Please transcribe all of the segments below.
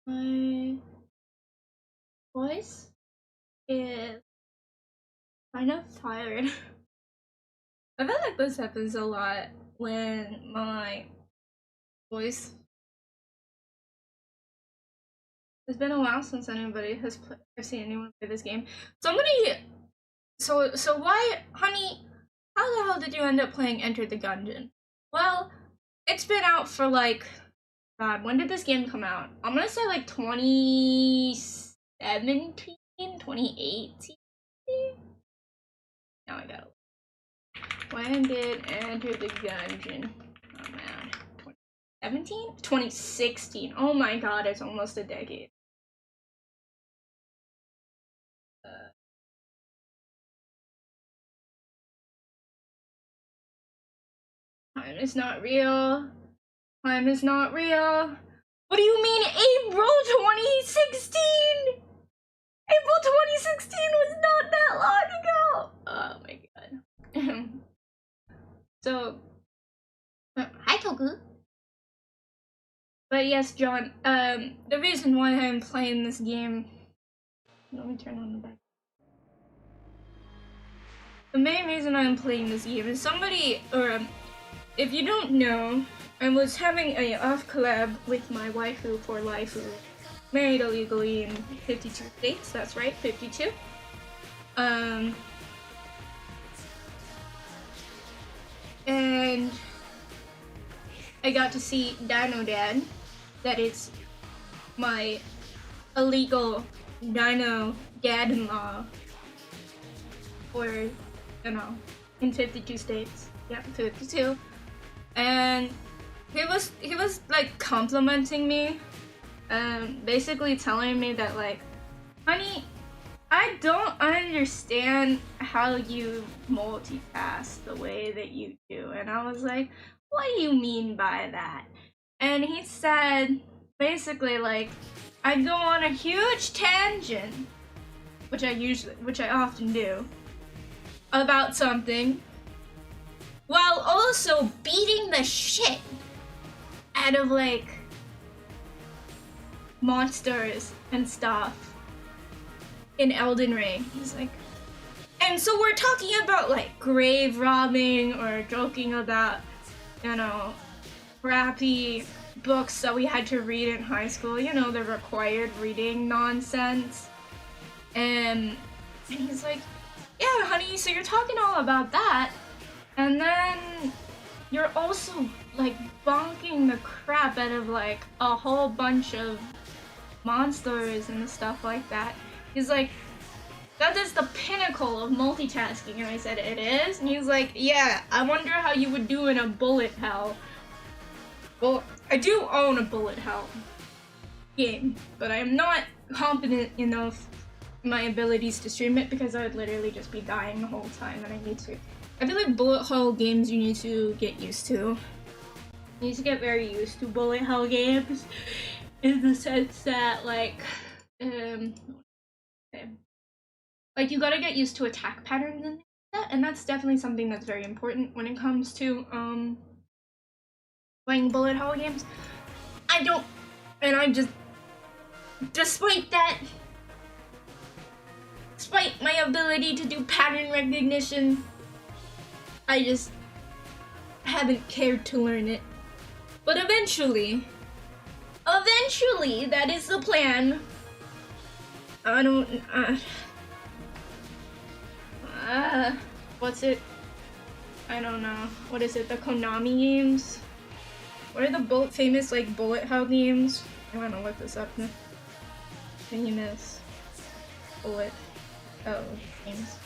My voice is kind of tired. I feel like this happens a lot when my voice. It's been a while since anybody has I've seen anyone play this game. So why, honey? How the hell did you end up playing Enter the Gungeon? Well, it's been out for like, God, when did this game come out? I'm gonna say like 2017, 2018. Now I gotta. When did Enter the Gungeon come out? 2017? 2016. Oh my God, it's almost a decade. Time is not real. Time is not real. What do you mean April 2016? April 2016 was not that long ago. Oh my God. So, hi Toku. But yes, John, the reason why I'm playing this game, let me turn on the back. The main reason I'm playing this game is if you don't know, I was having a off collab with my waifu for life, who married illegally in 52 states. That's right, 52. And I got to see Dino Dad. That is my illegal Dino Dad-in-law. Or, in 52 states. Yeah, 52. And he was like complimenting me, basically telling me that like, honey, I don't understand how you multitask the way that you do. And I was like, what do you mean by that? And he said, basically like, I'd go on a huge tangent, which I often do, about something, while also beating the shit out of like monsters and stuff in Elden Ring. He's like, and so we're talking about like grave robbing or joking about, crappy books that we had to read in high school, the required reading nonsense. And he's like, yeah, honey, so you're talking all about that, and then you're also like bonking the crap out of like a whole bunch of monsters and stuff like that. He's like, that is the pinnacle of multitasking. And I said, it is? And he's like, yeah, I wonder how you would do in a bullet hell. Well, I do own a bullet hell game, but I am not confident enough in my abilities to stream it because I would literally just be dying the whole time, and I feel like bullet hell games you need to get used to. You need to get very used to bullet hell games in the sense that like you gotta get used to attack patterns and that, and that's definitely something that's very important when it comes to playing bullet hell games. Despite my ability to do pattern recognition, I just haven't cared to learn it. But eventually, that is the plan. What's it? I don't know. What is it? The Konami games? What are the famous like bullet hell games? I wanna look this up now. Famous bullet hell games.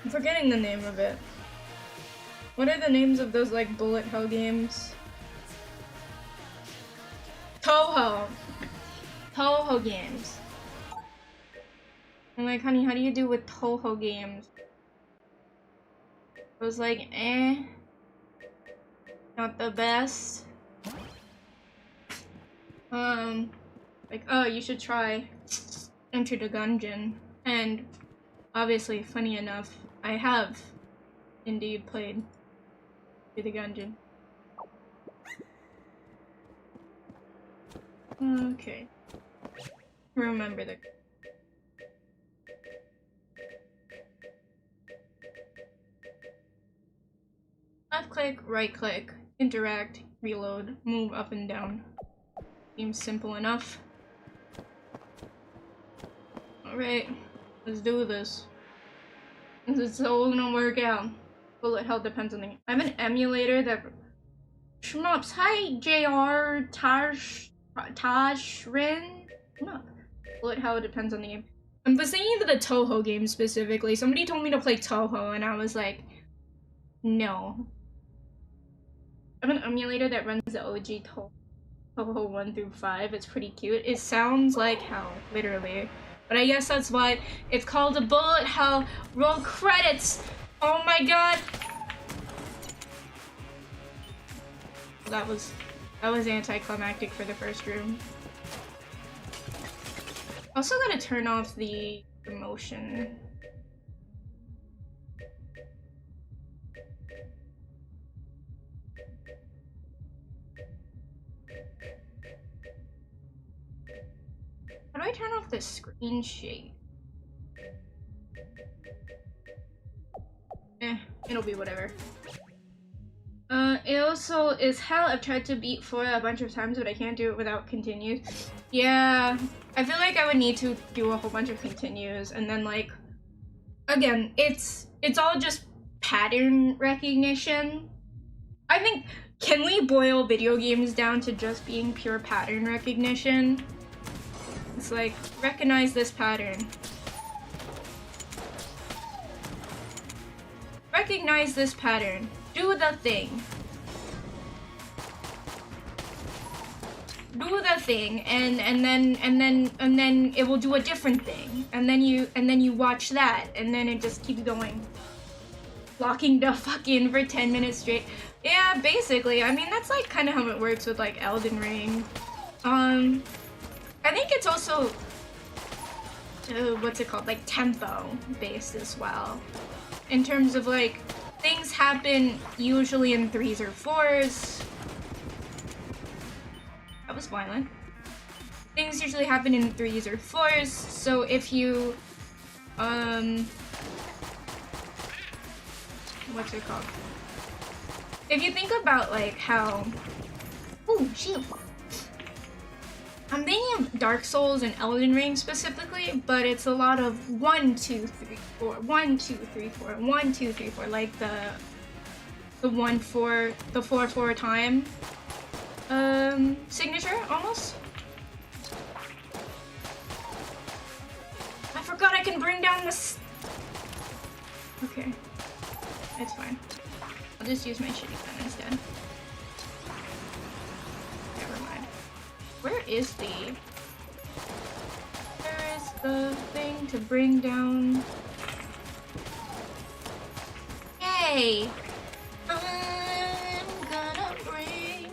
I'm forgetting the name of it. What are the names of those like bullet hell games? Toho games. I'm like, honey, how do you do with Toho games? I was like, not the best. Like, oh, you should try Enter the Gungeon. And obviously, funny enough, I have indeed played through the Gungeon. Okay. Remember the... Left click, right click, interact, reload, move up and down. Seems simple enough. Alright, let's do this. It's all gonna work out. Bullet hell depends on the... I have an emulator that... Shmups, hi JR, Tajrin? No. Bullet hell depends on the game. I was thinking of the Toho game specifically. Somebody told me to play Toho and I was like, no. I have an emulator that runs the OG Toho 1 through 5. It's pretty cute. It sounds like hell, literally. But I guess that's why it's called a bullet hell. Roll credits! Oh my god! That was anticlimactic for the first room. Also gotta turn off the motion. How do I turn off the screen shade? It'll be whatever. It also is hell. I've tried to beat 4 a bunch of times, but I can't do it without continues. Yeah, I feel like I would need to do a whole bunch of continues, and then like, again, it's all just pattern recognition. I think, can we boil video games down to just being pure pattern recognition? It's like, recognize this pattern. Recognize this pattern. Do the thing. Do the thing, and then it will do a different thing, and then you watch that, and then it just keeps going. Locking the fuck in for 10 minutes straight. Yeah, basically. I mean, that's like kind of how it works with like Elden Ring. I think it's also what's it called? Like tempo based as well. In terms of like, things happen usually in 3s or 4s. That was violent. Things usually happen in 3s or 4s, so if you, what's it called? If you think about like how, oh shit. I'm thinking of Dark Souls and Elden Ring specifically, but it's a lot of 1, 2, 3, 4, 1, 2, 3, 4, 1, 2, 3, 4, like the 1, 4, the 4, 4 time signature almost. I forgot I can bring down this. Okay, it's fine. I'll just use my shitty gun instead. Never mind. Where is the thing to bring down? Hey! I'm gonna bring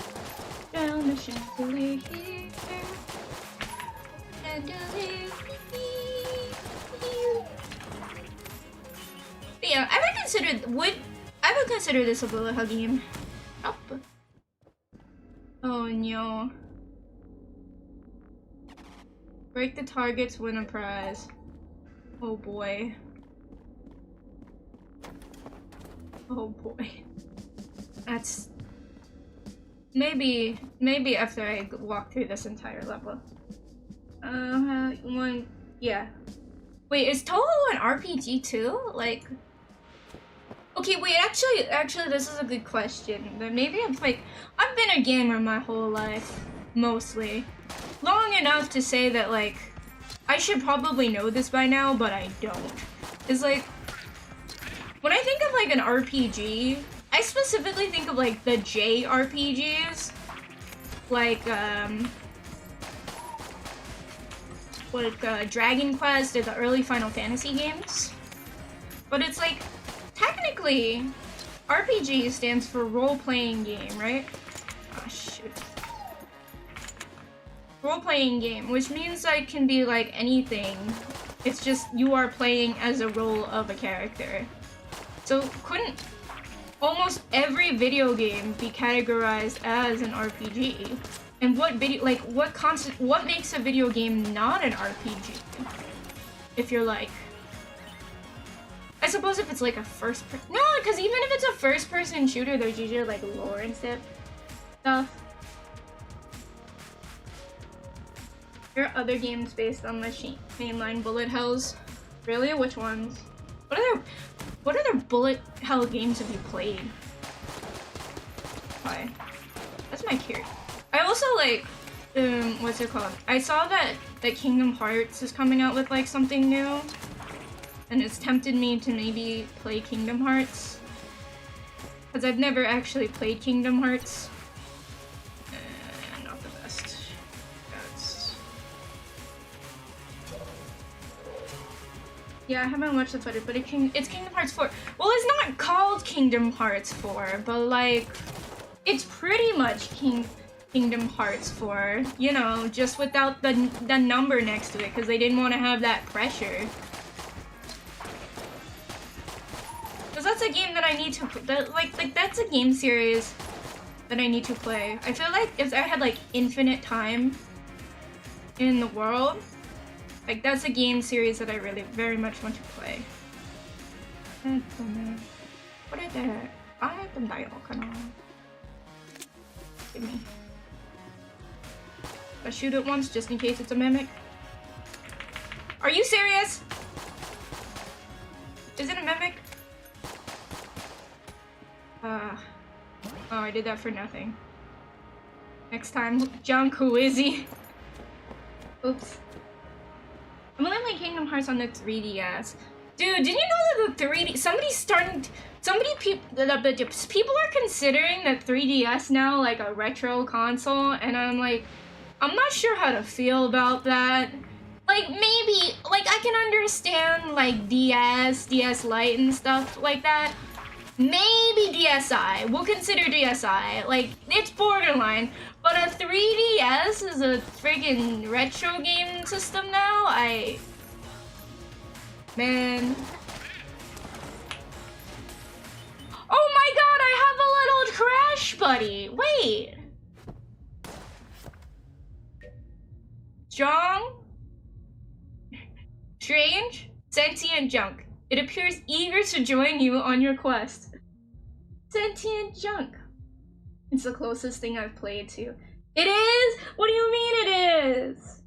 down the chandelier here. Chandelier. But yeah, I would consider this a bullet hell game. Up. Oh no. Break the targets, win a prize. Oh boy. Oh boy. That's... Maybe after I walk through this entire level. Yeah. Wait, is Toho an RPG too? Like... Okay, wait, actually this is a good question. Maybe I've been a gamer my whole life. Mostly. Long enough to say that, like, I should probably know this by now, but I don't. It's like, when I think of, like, an RPG, I specifically think of, like, the JRPGs. Like, Dragon Quest or the early Final Fantasy games. But it's like, technically, RPG stands for role-playing game, right? Oh, shoot. Role-playing game, which means that it can be like anything. It's just you are playing as a role of a character. So couldn't almost every video game be categorized as an RPG? And what video, like, what makes a video game not an RPG? If you're like, I suppose if it's like a no, because even if it's a first-person shooter, there's usually like lore and stuff. There are other games based on mainline bullet hells. Really? Which ones? What other bullet hell games have you played? Why? That's my curiosity. I also like, what's it called? I saw that Kingdom Hearts is coming out with like something new, and it's tempted me to maybe play Kingdom Hearts, because I've never actually played Kingdom Hearts. Not the best. Yeah, I haven't watched the Twitter, but it's Kingdom Hearts 4. Well, it's not called Kingdom Hearts 4, but like, it's pretty much Kingdom Hearts 4, you know, just without the number next to it, because they didn't want to have that pressure. Because that's a game that I need to, like that's a game series that I need to play. I feel like if I had like infinite time in the world, like that's a game series that I really very much want to play. What is that? I have the dial, come on. Give me. I shoot it once just in case it's a mimic. Are you serious? Is it a mimic? Oh, I did that for nothing. Next time, Junk, who is he? Oops. I'm only playing Kingdom Hearts on the 3DS. Dude, did you know that the 3D... people are considering the 3DS now like a retro console, and I'm like, I'm not sure how to feel about that. Like, maybe, like, I can understand, like, DS Lite and stuff like that. Maybe DSi. We'll consider DSi. Like, it's borderline. But a 3DS is a friggin' retro game system now? Man. Oh my god, I have a little trash buddy! Wait! Strong? Strange? Sentient junk. It appears eager to join you on your quest. Sentient junk. It's the closest thing I've played to. It is? What do you mean it is?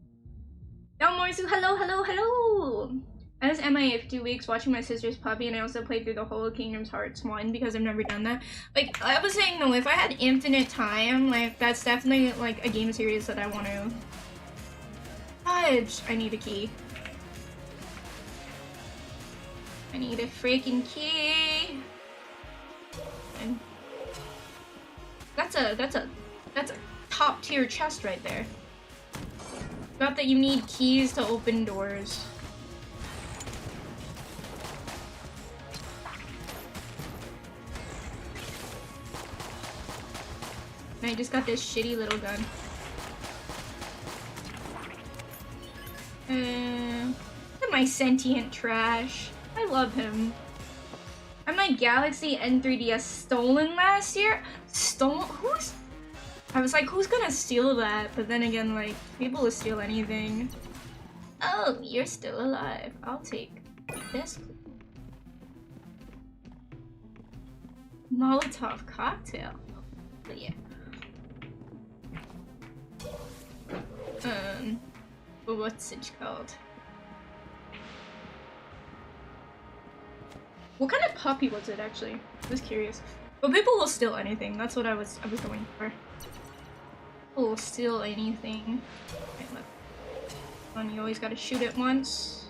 Morsu, hello, hello, hello! I was MIA for 2 weeks watching my sister's puppy, and I also played through the whole Kingdom Hearts 1 because I've never done that. Like, I was saying though, if I had infinite time, like, that's definitely like a game series that I want to... Fudge! I need a key. I need a freaking key. And that's a top tier chest right there. Not that you need keys to open doors. And I just got this shitty little gun. Look at my sentient trash. I love him. And my Galaxy N3DS stolen last year? Who's? I was like, who's gonna steal that? But then again, like, people will steal anything. Oh, you're still alive. I'll take this. Molotov cocktail. But yeah. What's it called? What kind of puppy was it actually? I was curious. But people will steal anything. That's what I was going for. People will steal anything. Okay, look. You always gotta shoot it once.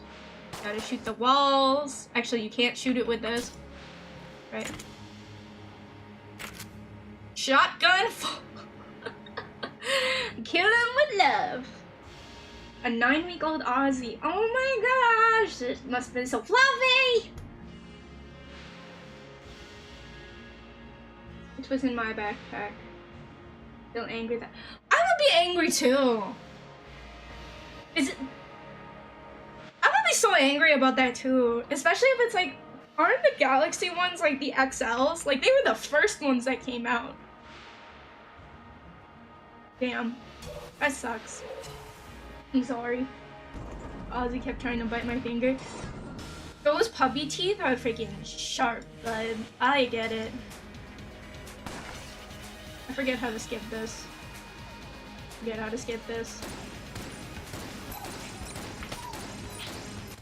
Gotta shoot the walls. Actually, you can't shoot it with this. Right. Shotgun. Kill him with love. A 9-week-old Aussie. Oh my gosh! This must have been so fluffy! It was in my backpack. Feel angry that I would be angry too. I would be so angry about that too. Especially if it's like Aren't the Galaxy ones like the XLs? Like, they were the first ones that came out. Damn. That sucks. I'm sorry. Ozzy kept trying to bite my finger. Those puppy teeth are freaking sharp, but I get it. I forget how to skip this. Forget how to skip this.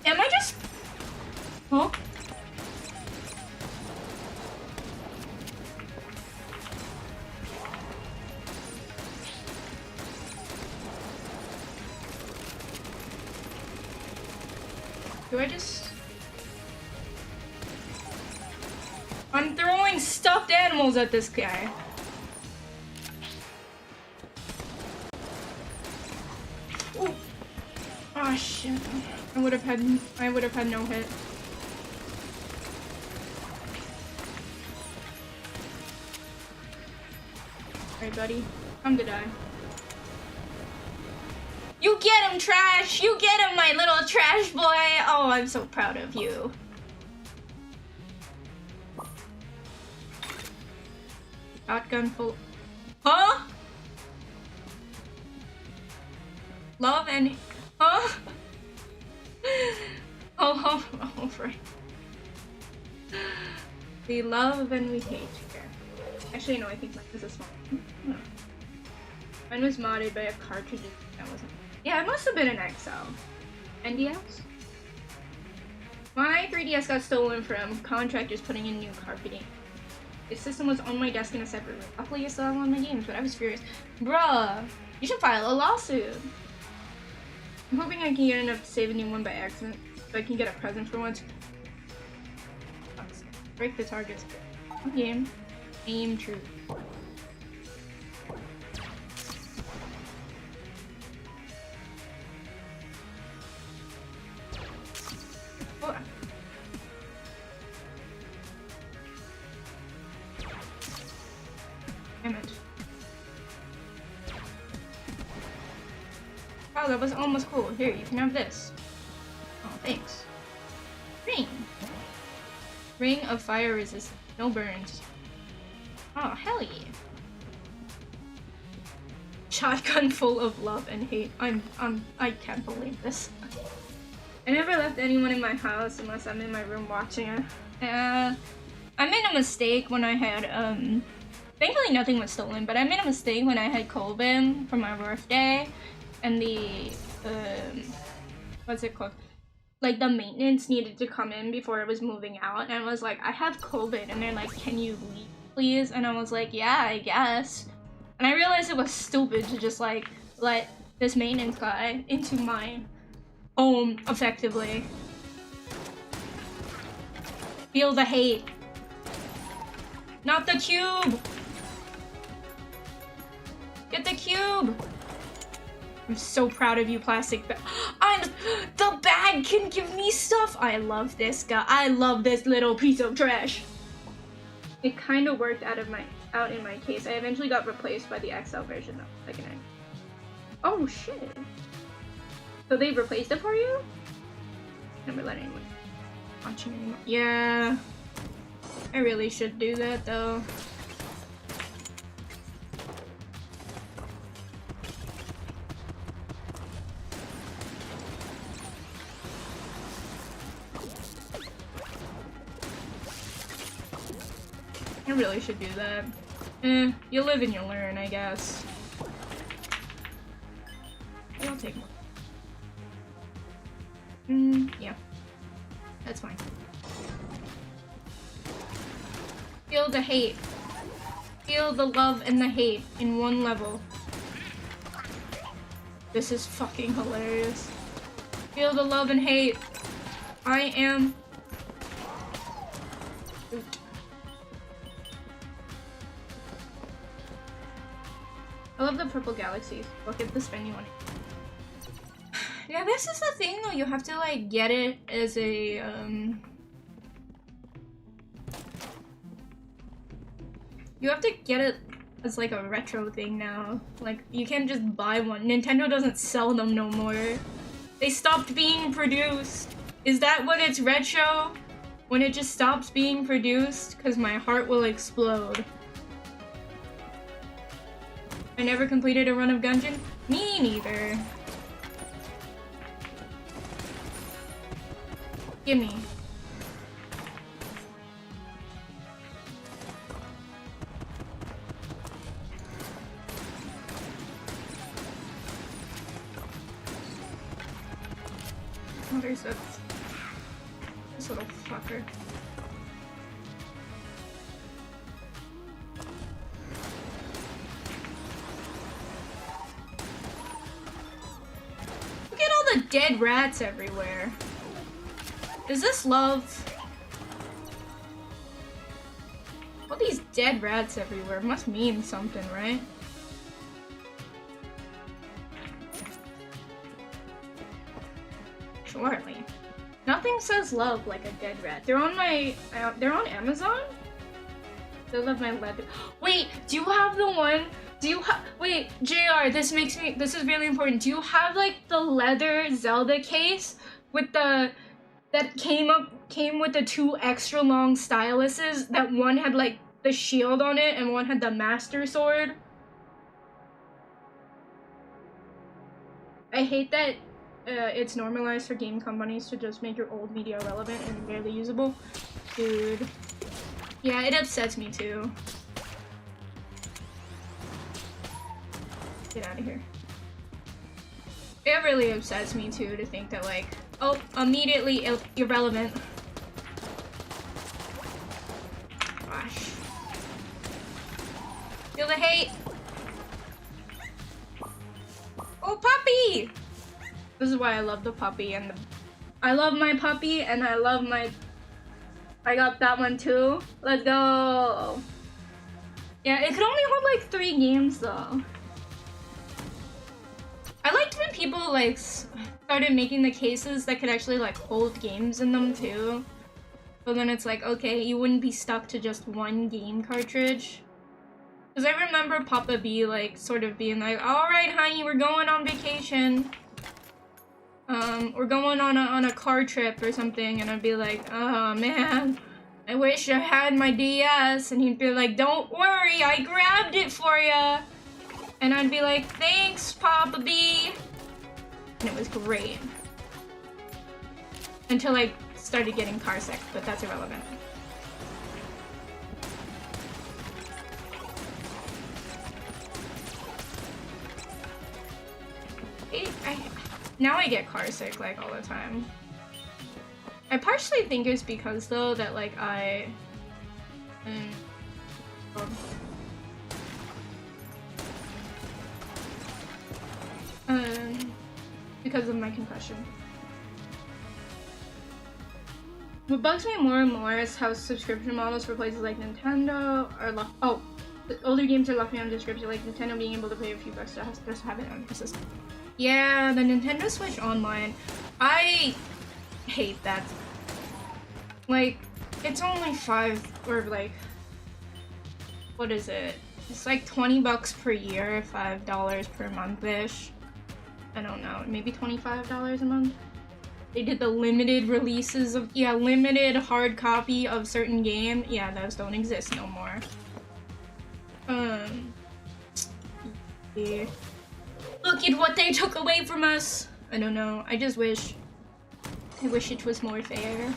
Am I just... Huh? Do I just... I'm throwing stuffed animals at this guy. Ooh. Oh shit. I would have had no hit. Alright, buddy. Time to die. You get him, Trash! You get him, my little trash boy! Oh, I'm so proud of you. Shotgun full... Huh? Love and... Huh? Oh, right. We love and we hate here. Actually, no, I think mine was a small one. No. Mine was modded by a cartridge that wasn't... Yeah, it must have been an XL. NDS? My 3DS got stolen from contractors putting in new carpeting. The system was on my desk in a separate room. Luckily, I still have all my games, but I was furious. Bruh, you should file a lawsuit. I'm hoping I can get enough to save a new one by accident, so I can get a present for once. Break the targets. Game. Aim true. Oh. Damn it. Oh, that was almost cool. Here, you can have this. Oh, thanks. Ring. Ring of fire resistance. No burns. Oh, hell yeah. Shotgun full of love and hate. I can't believe this. I never left anyone in my house unless I'm in my room watching it. I made a mistake when I had, thankfully nothing was stolen, but I made a mistake when I had Colbin for my birthday, and the, what's it called? Like, the maintenance needed to come in before it was moving out, and I was like, I have COVID, and they're like, can you leave, please? And I was like, yeah, I guess. And I realized it was stupid to just, like, let this maintenance guy into my home, effectively. Feel the hate. Not the cube! Get the cube! I'm so proud of you, plastic bag. The bag can give me stuff! I love this guy. I love this little piece of trash. It kind of worked out in my case. I eventually got replaced by the XL version though. Like an... Oh shit. So they replaced it for you? Never let anyone watch it anymore. Yeah. I really should do that though. I really should do that. You live and you learn, I guess. I'll take one. Yeah. That's fine. Feel the hate. Feel the love and the hate in one level. This is fucking hilarious. Feel the love and hate. I am... I love the purple galaxies. Look at the spinny one. Yeah, this is the thing though. You have to like get it as a you have to get it as like a retro thing now. Like you can't just buy one. Nintendo doesn't sell them no more. They stopped being produced. Is that what it's retro? When it just stops being produced, because my heart will explode. I never completed a run of Gungeon? Me neither. Gimme. Oh, there's this little fucker. Look at all the dead rats everywhere. Is this love? All these dead rats everywhere must mean something, right? Surely. Nothing says love like a dead rat. They're on my, they're on Amazon? They love my leather. Wait, do you have the one? Do you have, wait, JR, this is really important. Do you have like the leather Zelda case with the, that came with the 2 extra long styluses, that one had like the shield on it and one had the master sword? I hate that it's normalized for game companies to just make your old media relevant and barely usable. Dude. Yeah, it upsets me too. Get out of here. It really upsets me too to think that like, oh, immediately irrelevant. Gosh. Feel the hate. Oh, puppy! This is why I love the puppy and I love my puppy and I love my... I got that one too. Let's go! Yeah, it could only hold like 3 games though. I liked when people like started making the cases that could actually like hold games in them too. But then it's like, okay, you wouldn't be stuck to just 1 game cartridge. Because I remember Papa B like sort of being like, alright honey, we're going on vacation. We're going on a car trip or something, and I'd be like, oh man, I wish I had my DS, and he'd be like, don't worry, I grabbed it for ya. And I'd be like, thanks, Papa B. And it was great. Until I started getting car sick, but that's irrelevant. Now I get car sick like all the time. I partially think it's because though that like because of my concussion. What bugs me more and more is how subscription models for places like Nintendo are the older games are left me on description, like Nintendo being able to pay a few bucks to just have it on the system. Yeah, the Nintendo Switch Online. I hate that. Like, it's only what is it? It's like 20 bucks per year, $5 per month-ish. I don't know, maybe $25 a month? They did the limited releases of, yeah, limited hard copy of certain game. Yeah, those don't exist no more. Yeah. Look at what they took away from us. I don't know. I wish it was more fair.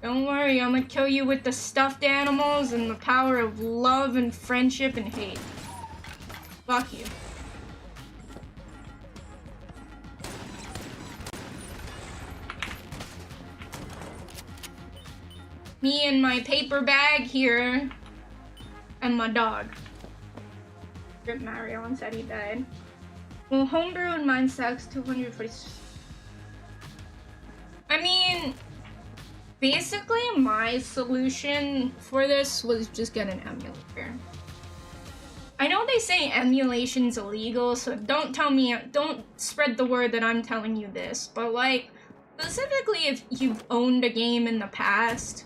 Don't worry, I'm gonna kill you with the stuffed animals and the power of love and friendship and hate. Fuck you. Me and my paper bag here. And my dog. Rip Mario and said he died. Well, homebrew and mine sucks 240. I mean, basically my solution for this was just get an emulator. I know they say emulation's illegal, so don't spread the word that I'm telling you this, but like, specifically if you've owned a game in the past,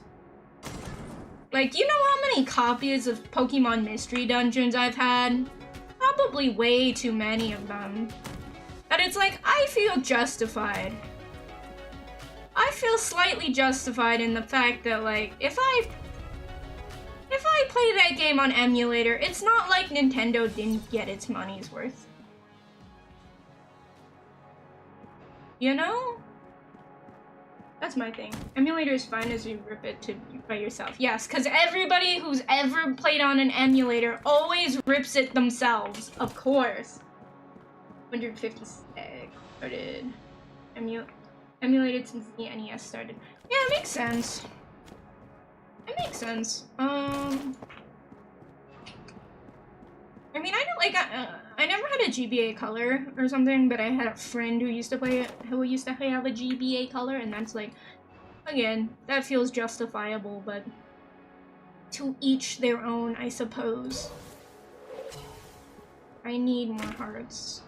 like, you know how many copies of Pokemon Mystery Dungeons I've had? Probably way too many of them. But it's like, I feel justified. I I feel slightly justified in the fact that, like, if I play that game on emulator, it's not like Nintendo didn't get its money's worth. You know? That's my thing. Emulator is fine as you rip it by yourself. Yes, because everybody who's ever played on an emulator always rips it themselves. Of course. 150 started. Emulated since the NES started. Yeah, it makes sense. It makes sense. I mean, I don't like. I never had a GBA color or something, but I had a friend who used to have a GBA color, and that's like, again, that feels justifiable, but to each their own, I suppose. I need more hearts.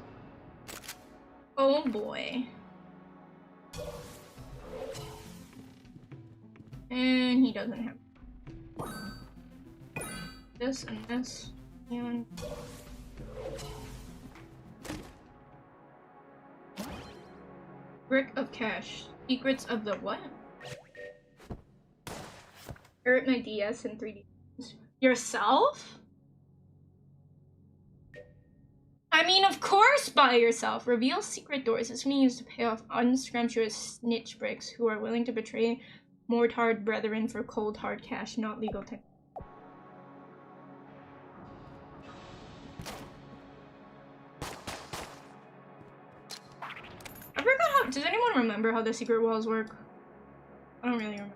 Oh boy. And he doesn't have this and this and brick of cash. Secrets of the what? Hurt my DS in 3D. Yourself? I mean, of course by yourself. Reveal secret doors. This can be used to pay off unscrumptious snitch bricks who are willing to betray mortard brethren for cold hard cash, not legal tech. I forgot how. Does anyone remember how the secret walls work? I don't really remember.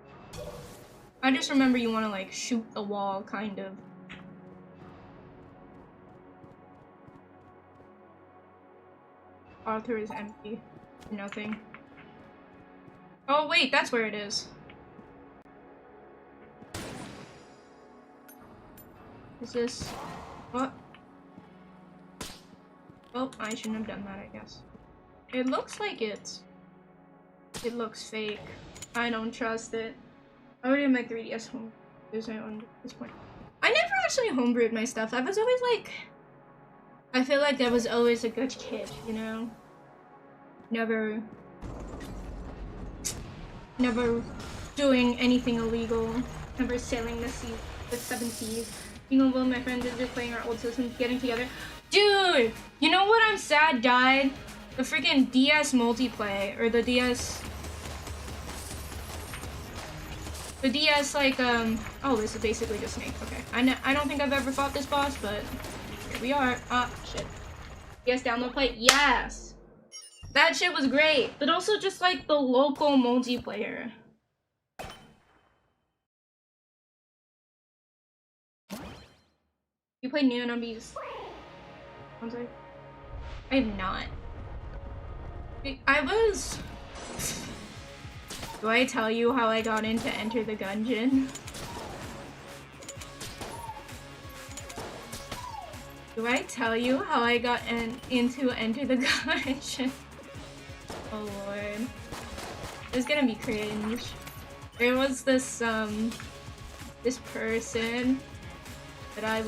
I just remember you want to like shoot the wall, kind of. Author is empty. Nothing. Oh wait, that's where it is. Is this... what? Oh, I shouldn't have done that, I guess. It looks like it's... it looks fake. I don't trust it. I already have my 3DS home. There's my own at this point. I never actually homebrewed my stuff. I was always like... I feel like I was always a good kid, you know? Never doing anything illegal. Never sailing the sea, the 7 seas. Being alone, my friends are playing our old systems, getting together. Dude! You know what I'm sad died? The freaking DS multiplayer, or the DS... the DS, like, oh, this is basically just Snake. Okay. I don't think I've ever fought this boss, but here we are. Ah, shit. DS download play? Yes! That shit was great, but also just, like, the local multiplayer. You played Neon Bees? I'm sorry. I have not. I was... Do I tell you how I got into Enter the Gungeon? Do I tell you how I got into Enter the Gungeon? Oh lord. It's gonna be cringe. There was this, this person that I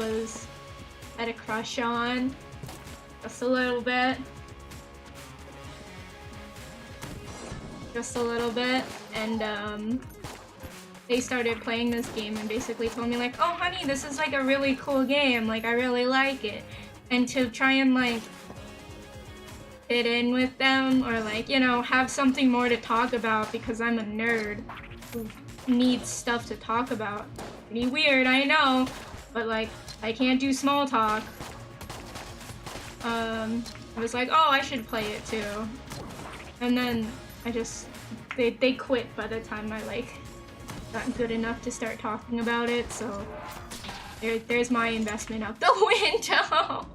had a crush on. Just a little bit. Just a little bit. And, they started playing this game and basically told me like, oh honey, this is like a really cool game, like I really like it. And to try and like fit in with them or like, you know, have something more to talk about because I'm a nerd who needs stuff to talk about. Pretty weird, I know, but like I can't do small talk. I was like, oh, I should play it too. And then I just, they quit by the time I like got good enough to start talking about it, so there's my investment out the window.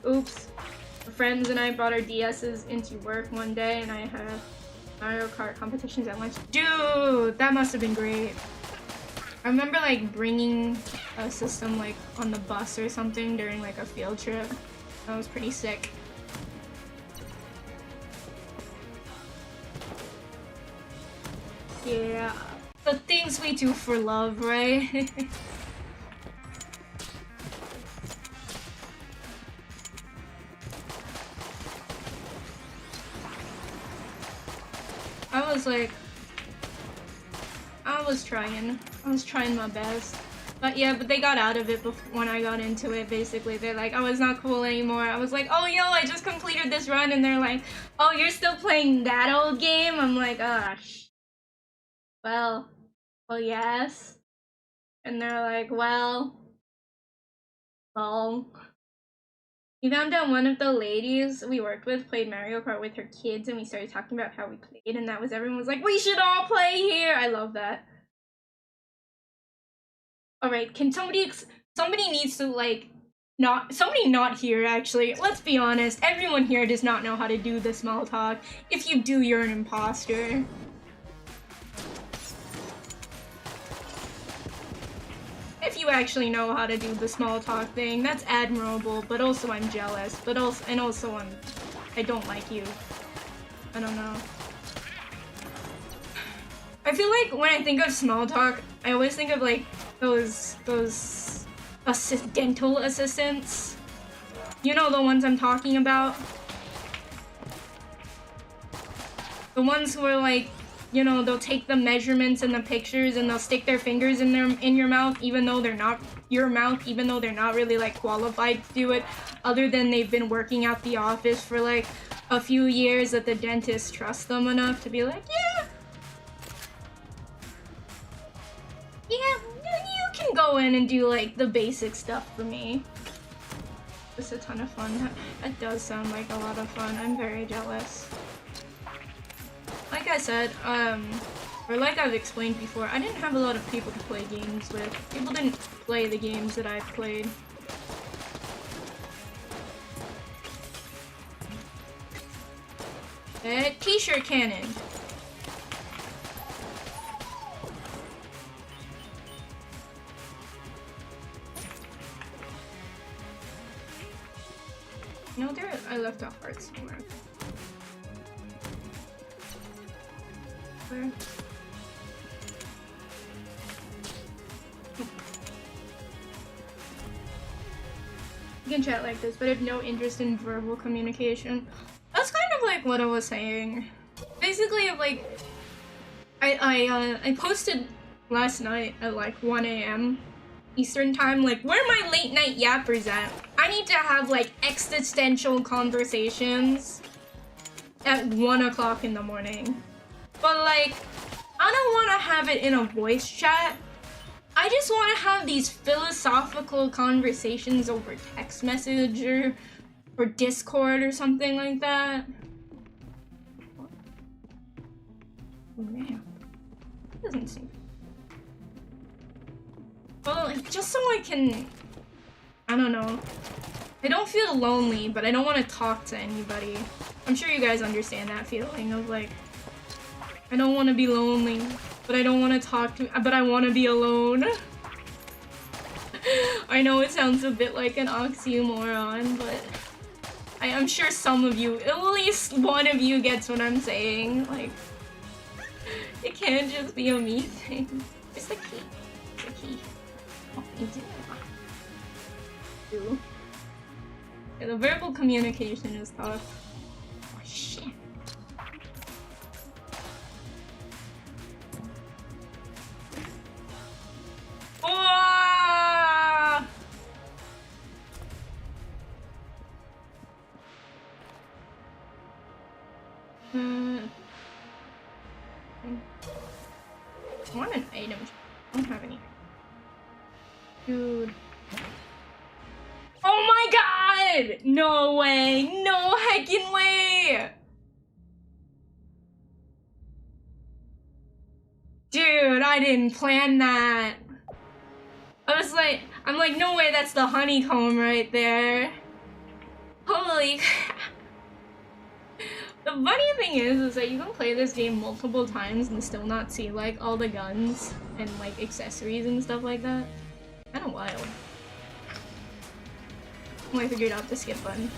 Oops. My friends and I brought our DS's into work one day and I had Mario Kart competitions at lunch. Dude, that must have been great. I remember like bringing a system like on the bus or something during like a field trip. That was pretty sick. Yeah, the things we do for love, right? I was like, was trying my best. But yeah, but they got out of it when I got into it, basically. They're like, oh, it's not cool anymore. I was like, oh, yo, I just completed this run. And they're like, oh, you're still playing that old game? I'm like, gosh. Well, yes. And they're like, well. We found out one of the ladies we worked with played Mario Kart with her kids, and we started talking about how we played, and that was everyone was like, we should all play here! I love that. Alright, can somebody needs to, like, somebody not here, actually. Let's be honest, everyone here does not know how to do the small talk. If you do, you're an imposter. If you actually know how to do the small talk thing, that's admirable, but also I'm jealous. I don't like you. I don't know. I feel like when I think of small talk, I always think of like those dental assistants. You know the ones I'm talking about? The ones who are like, you know, they'll take the measurements and the pictures and they'll stick their fingers in your mouth, even though they're not your mouth, even though they're not really like qualified to do it, other than they've been working at the office for like a few years, that the dentist trusts them enough to be like, yeah, you can go in and do like the basic stuff for me. It's a ton of fun. That does sound like a lot of fun. I'm very jealous. Like I said, or like I've explained before, I didn't have a lot of people to play games with. People didn't play the games that I've played. T-shirt cannon. No, I left a heart somewhere. Where? You can chat like this, but I have no interest in verbal communication. That's kind of like what I was saying. Basically, like, I posted last night at like 1 AM Eastern time, like, where are my late night yappers at? I need to have like existential conversations at 1 o'clock in the morning. But like, I don't want to have it in a voice chat. I just want to have these philosophical conversations over text message or Discord or something like that. Oh man, it doesn't seem. Well, like, just so I can, I don't know. I don't feel lonely, but I don't want to talk to anybody. I'm sure you guys understand that feeling of like, I don't want to be lonely, but I don't want to talk to, but I want to be alone. I know it sounds a bit like an oxymoron, but I'm sure some of you, at least one of you gets what I'm saying. Like, it can't just be a me thing. It's the key. It's the key. Oh, yeah, the verbal communication is tough. Oh, shit. Oh! I want an item. I don't have any. Dude. Oh my god! No way! No heckin' way! Dude, I didn't plan that. I'm like, no way, that's the honeycomb right there. Holy crap. The funny thing is that you can play this game multiple times and still not see like all the guns and like accessories and stuff like that. Kinda wild. Oh, I figured out the skip button.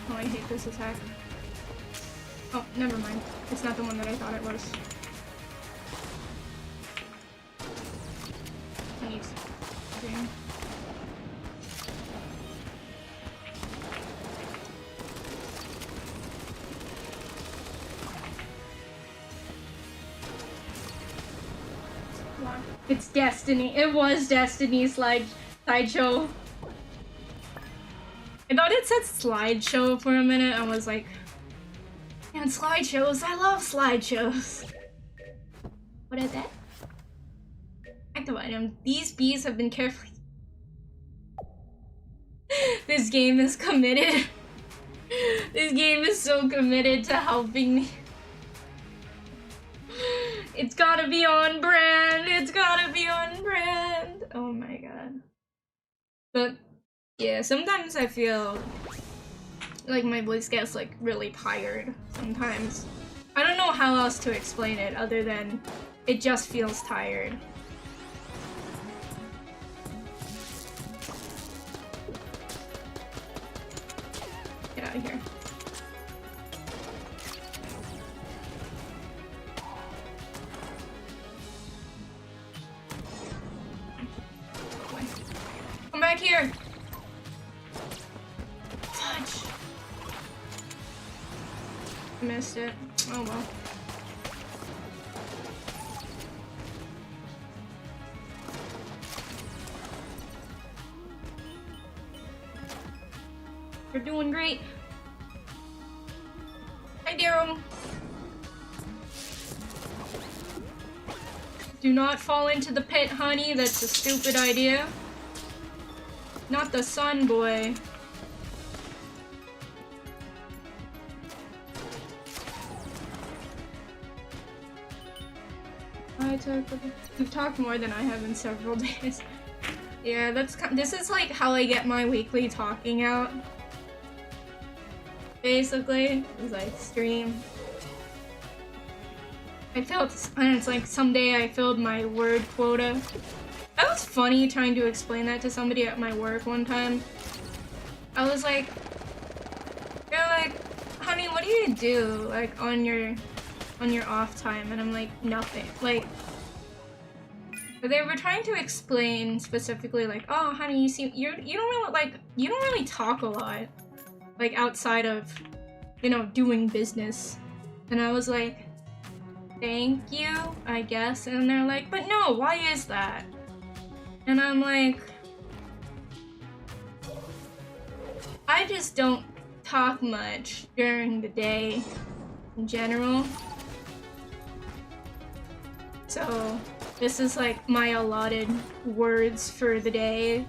Oh, I hate take this attack. Oh, never mind. It's not the one that I thought it was. Nice. Okay. Wow. It's Destiny. It was Destiny's slideshow. I thought it said slideshow for a minute. I was like, man, slideshows. I love slideshows. What is that? Active item. These bees have been carefully. This game is committed. This game is so committed to helping me. It's gotta be on brand. It's gotta be on brand. Oh my god. But yeah, sometimes I feel like my voice gets like really tired sometimes. I don't know how else to explain it other than it just feels tired. Get out of here. Come back here! Fudge! Missed it. Oh well. You're doing great. Hi, Daryl. Do not fall into the pit, honey. That's a stupid idea. Not the sun, boy. You've talked more than I have in several days. Yeah, this is like how I get my weekly talking out. Basically, is I stream. And it's like someday I filled my word quota. That was funny trying to explain that to somebody at my work one time. I was like, they're like, honey, what do you do like on your off time? And I'm like, nothing. Like, they were trying to explain specifically like, oh honey, you don't really talk a lot, like outside of, you know, doing business. And I was like, thank you, I guess. And they're like, but no, why is that? And I'm like, I just don't talk much during the day in general. So this is like my allotted words for the day.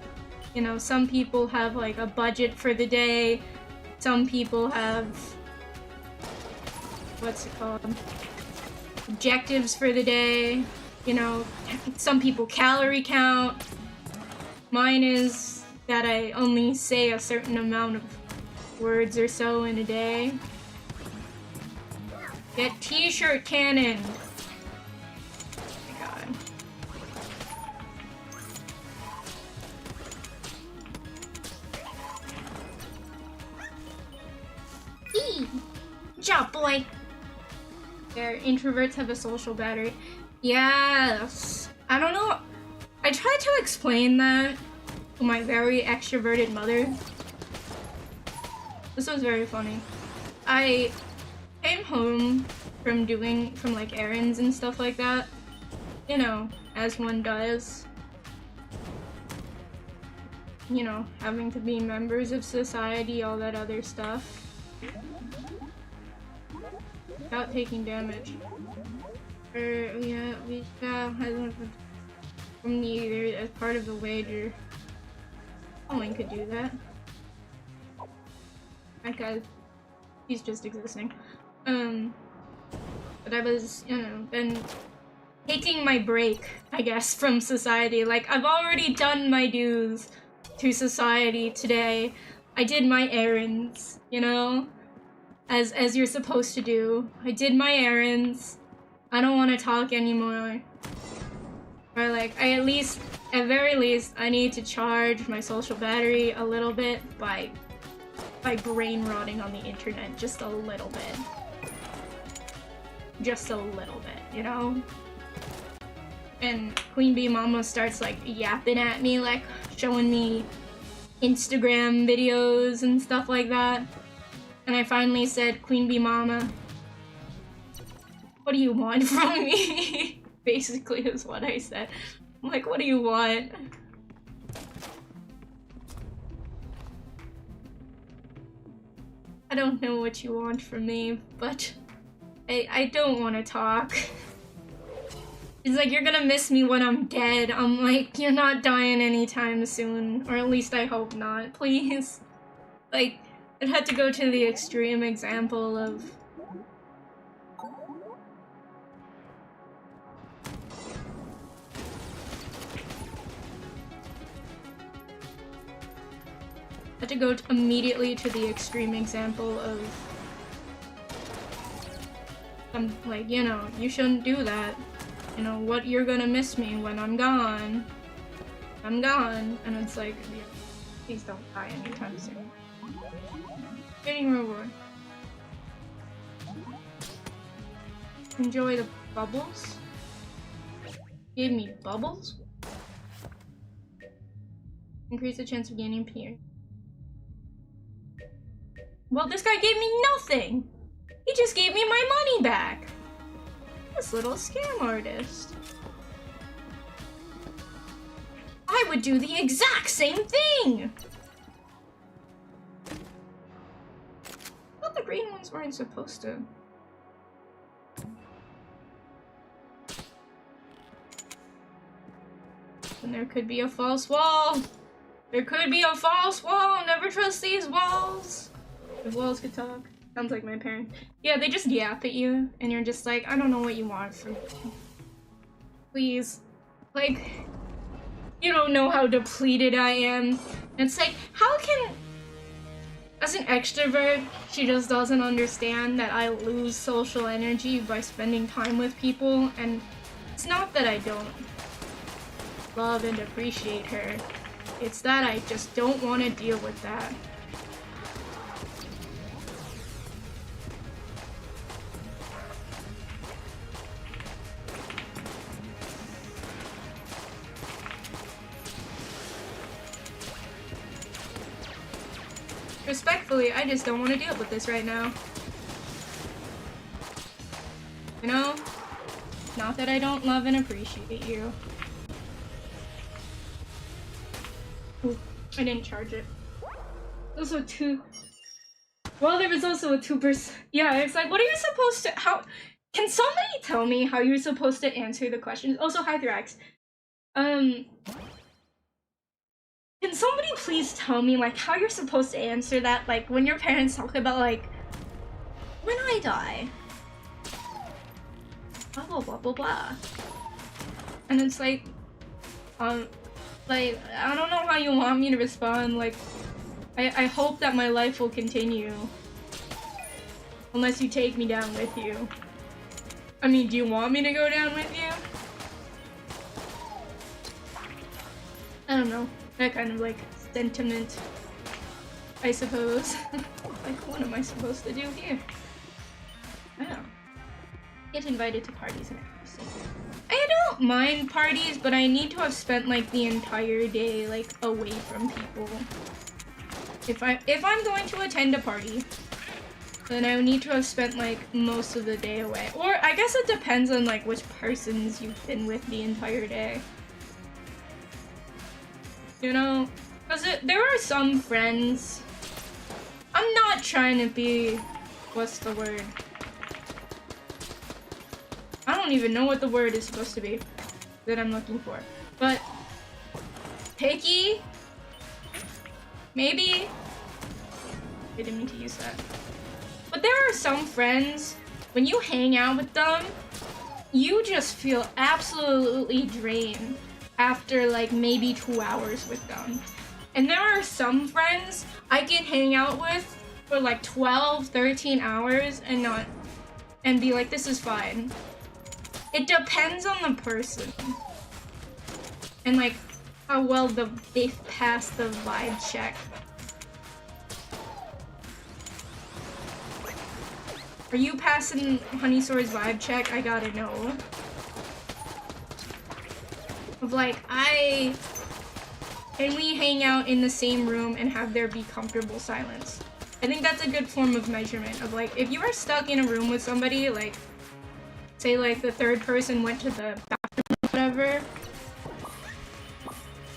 You know, some people have like a budget for the day. Some people have, what's it called? Objectives for the day. You know, some people calorie count. Mine is that I only say a certain amount of words or so in a day. Get t-shirt cannon. Oh my god. Eee! Good job, boy. Their introverts have a social battery. Yes. I don't know. I tried to explain that to my very extroverted mother. This was very funny. I came home from like errands and stuff like that. You know, as one does. You know, having to be members of society, all that other stuff. Without taking damage. Yeah, we from the as part of the wager. Colin could do that. That guy, he's just existing. But I was, you know, then taking my break, I guess, from society. Like, I've already done my dues to society today. I did my errands, you know, as you're supposed to do. I did my errands. I don't want to talk anymore. Or like, at very least, I need to charge my social battery a little bit by by brain rotting on the internet just a little bit. Just a little bit, you know? And Queen Bee Mama starts like yapping at me, like showing me Instagram videos and stuff like that. And I finally said, Queen Bee Mama, what do you want from me? Basically is what I said. I'm like, what do you want? I don't know what you want from me, but I don't want to talk. It's like, you're gonna miss me when I'm dead. I'm like, you're not dying anytime soon. Or at least I hope not, please. Like, it had to go to the extreme example of... had to go immediately to the extreme example of... like, you know, you shouldn't do that. You know, what, you're gonna miss me when I'm gone. I'm gone. And it's like, yeah, please don't die anytime soon. Getting reward. Enjoy the bubbles? Gave me bubbles? Increase the chance of gaining peer. Well, this guy gave me nothing! He just gave me my money back! This little scam artist. I would do the exact same thing! I thought the green ones weren't supposed to. And there could be a false wall! There could be a false wall! Never trust these walls! If walls could talk. Sounds like my parents. Yeah, they just yap at you, and you're just like, I don't know what you want from me. Please. Like, you don't know how depleted I am. And it's like, how can... As an extrovert, she just doesn't understand that I lose social energy by spending time with people, and it's not that I don't love and appreciate her. It's that I just don't want to deal with that. Respectfully, I just don't want to deal with this right now. You know? Not that I don't love and appreciate you. Ooh, I didn't charge it. Also well, there was also a 2%. Yeah, it's like, what are you supposed to- how- Can somebody tell me how you're supposed to answer the questions? Also, hi Thrax. Can somebody please tell me, like, how you're supposed to answer that, like, when your parents talk about, like, when I die, blah, blah, blah, blah, blah. And it's like, like, I don't know how you want me to respond, like, I hope that my life will continue. Unless you take me down with you. I mean, do you want me to go down with you? I don't know. That kind of, like, sentiment, I suppose. Like, what am I supposed to do here? I don't know. Get invited to parties and everything. I don't mind parties, but I need to have spent, like, the entire day, like, away from people. If I'm going to attend a party, then I would need to have spent, like, most of the day away. Or, I guess it depends on, like, which persons you've been with the entire day. You know, because there are some friends. I'm not trying to be, what's the word? I don't even know what the word is supposed to be that I'm looking for. But, picky? Maybe? I didn't mean to use that. But there are some friends, when you hang out with them, you just feel absolutely drained after like maybe 2 hours with them. And there are some friends I can hang out with for like 12, 13 hours and be like, this is fine. It depends on the person. And like how well they've passed the vibe check. Are you passing Honeysaur's vibe check? I gotta know. Of like, can we hang out in the same room and have there be comfortable silence? I think that's a good form of measurement of like, if you are stuck in a room with somebody, like, say like the third person went to the bathroom or whatever.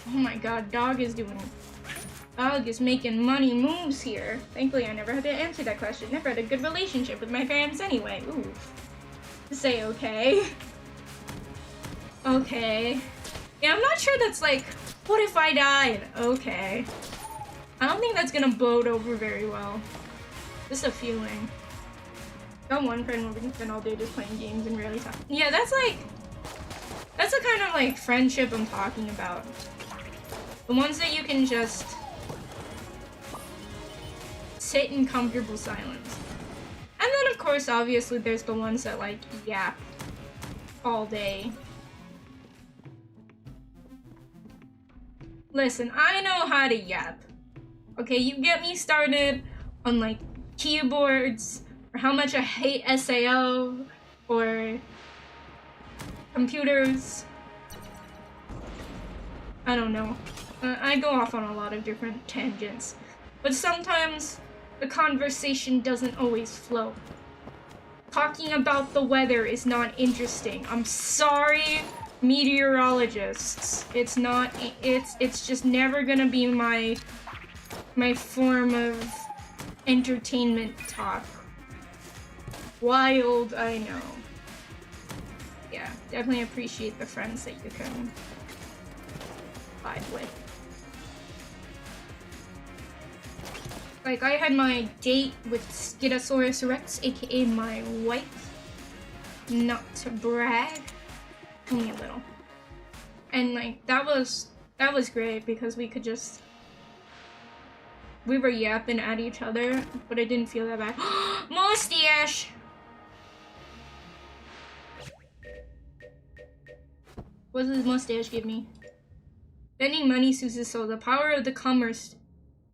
Oh my god, dog is making money moves here. Thankfully, I never had to answer that question. Never had a good relationship with my parents anyway. Ooh. Say okay. Okay. Yeah, I'm not sure that's like, what if I died? Okay. I don't think that's gonna blow it over very well. Just a feeling. Got one friend where we can spend all day just playing games and rarely talk. Yeah, that's the kind of like friendship I'm talking about. The ones that you can just sit in comfortable silence. And then of course, obviously, there's the ones that like yap all day. Listen, I know how to yap. Okay, you get me started on like keyboards, or how much I hate SAO, or computers. I don't know. I go off on a lot of different tangents. But sometimes the conversation doesn't always flow. Talking about the weather is not interesting. I'm sorry, meteorologists. It's not, it's just never gonna be my form of entertainment talk. Wild, I know. Yeah, definitely appreciate the friends that you can vibe with. Like, I had my date with Skidosaurus Rex, aka my wife. Not to brag. Only a little. And like, that was great because we could just... We were yapping at each other, but I didn't feel that bad. Mustache! What does mustache give me? Spending money soothes soul. The power of the commerce.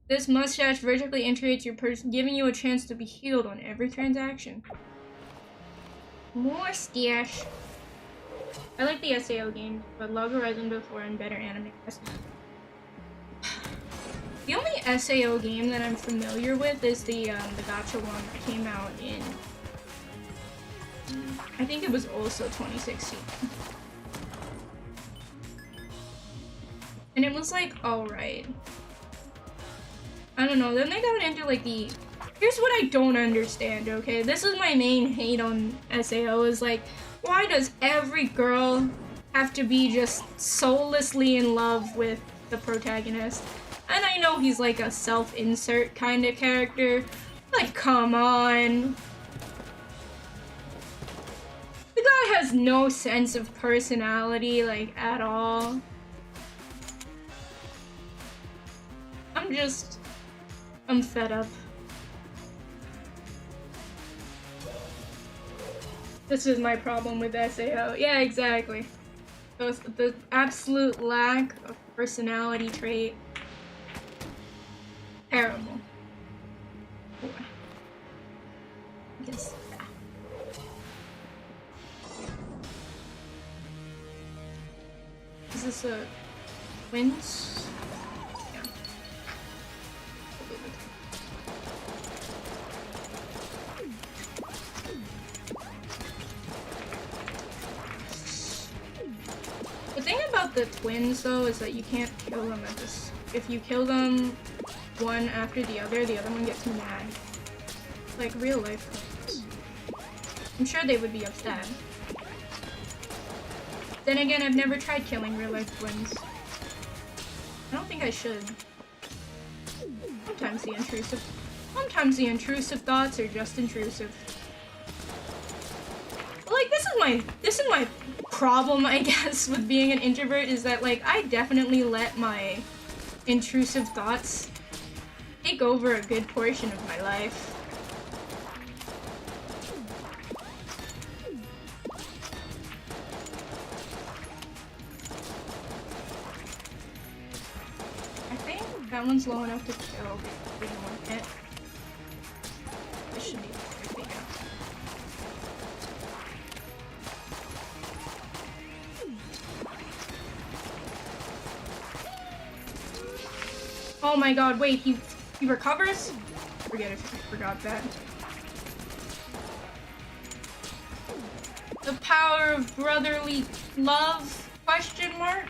This mustache vertically integrates your person, giving you a chance to be healed on every transaction. Mustache. I like the SAO game, but Logarithm before and better anime. The only SAO game that I'm familiar with is the gacha one that came out in, I think it was also 2016. And it was like, alright. I don't know, then they got into like the... Here's what I don't understand, okay? This is my main hate on SAO, is like, why does every girl have to be just soullessly in love with the protagonist? And I know he's like a self-insert kind of character, but come on. The guy has no sense of personality, like, at all. I'm fed up. This is my problem with SAO. Yeah, exactly. The absolute lack of personality trait. Terrible. I guess. Is this a twins? Yeah. The thing about the twins, though, is that you can't kill them at this. If you kill them one after the other one gets mad. Like real life twins. I'm sure they would be upset. Then again, I've never tried killing real life twins. I don't think I should. Sometimes the intrusive thoughts are just intrusive. Like, this is my problem, I guess, with being an introvert, is that, like, I definitely let my intrusive thoughts take over a good portion of my life. I think that one's low enough to kill. We don't want it. This should be pretty big. Oh my god, wait, he recovers? Forget it, I forgot that. The power of brotherly love? Question mark?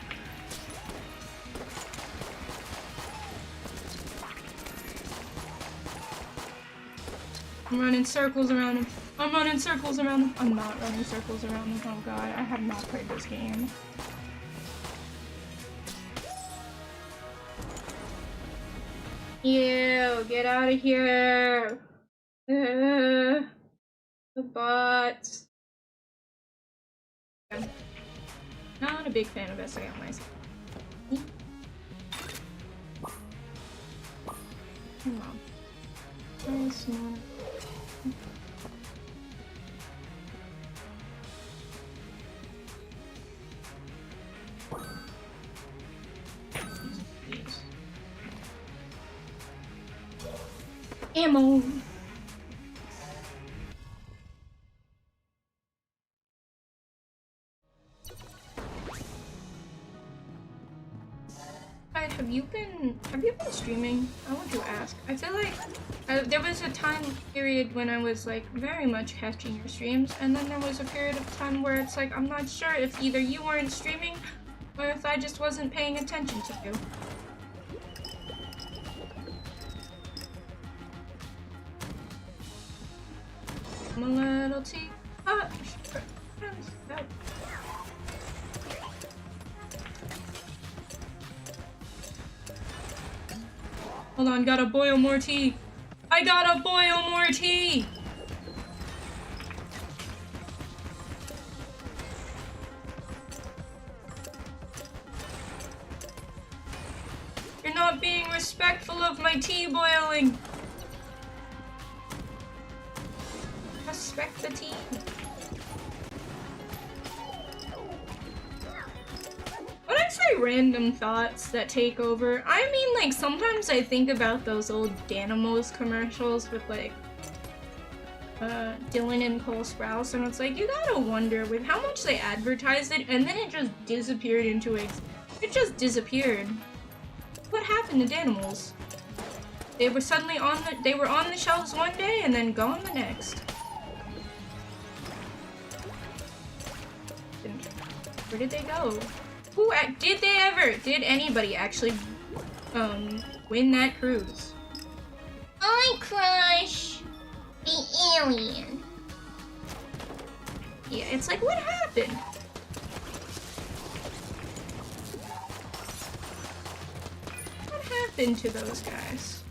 I'm running circles around him. I'm running circles around him. I'm not running circles around him. Oh god, I have not played this game. Ew, get out of here. The bots. Yeah. Not a big fan of SAM myself. Come on. Oh, smart. Ammo. Hi, have you been streaming? I want to ask. I feel like there was a time period when I was like very much catching your streams, and then there was a period of time where it's like I'm not sure if either you weren't streaming or if I just wasn't paying attention to you. I'm a little teapot. Hold on, gotta boil more tea. I gotta boil more tea! You're not being respectful of my tea boiling. Respect the tea. When I say random thoughts that take over, I mean like sometimes I think about those old Dynamos commercials with like Dylan and Cole Sprouse, and it's like you gotta wonder with how much they advertised it and then it just disappeared into it just disappeared. What happened to Dynamos? They were suddenly on the shelves one day and then gone the next. Where did they go? Did anybody actually win that cruise? I crush the alien. Yeah, it's like, what happened? What happened to those guys?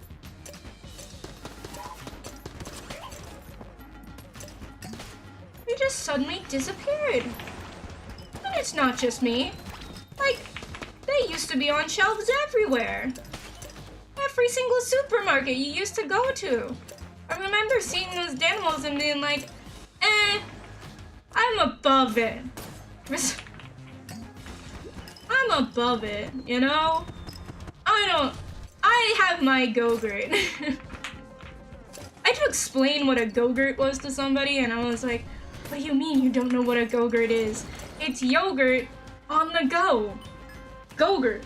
They just suddenly disappeared. And it's not just me. Like, they used to be on shelves everywhere. Every single supermarket you used to go to. I remember seeing those Dynamos and being like, I'm above it. I'm above it, you know? I have my Go-Gurt. I had to explain what a Go-Gurt was to somebody and I was like, what do you mean you don't know what a Go-Gurt is? It's yogurt on the go. Go-Gurt.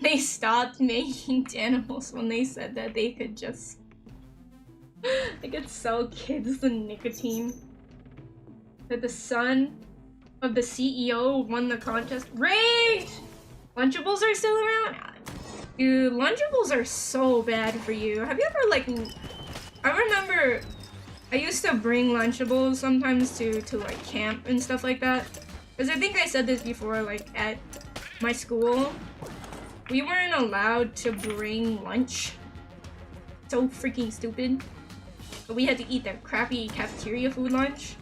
They stopped making Dynamos when they said that they could just sell kids the nicotine. That the son of the CEO won the contest. Great! Lunchables are still around? Dude, Lunchables are so bad for you. Have you ever like... I remember I used to bring Lunchables sometimes to like camp and stuff like that. Because I think I said this before, like at my school, we weren't allowed to bring lunch. So freaking stupid. But we had to eat that crappy cafeteria food lunch.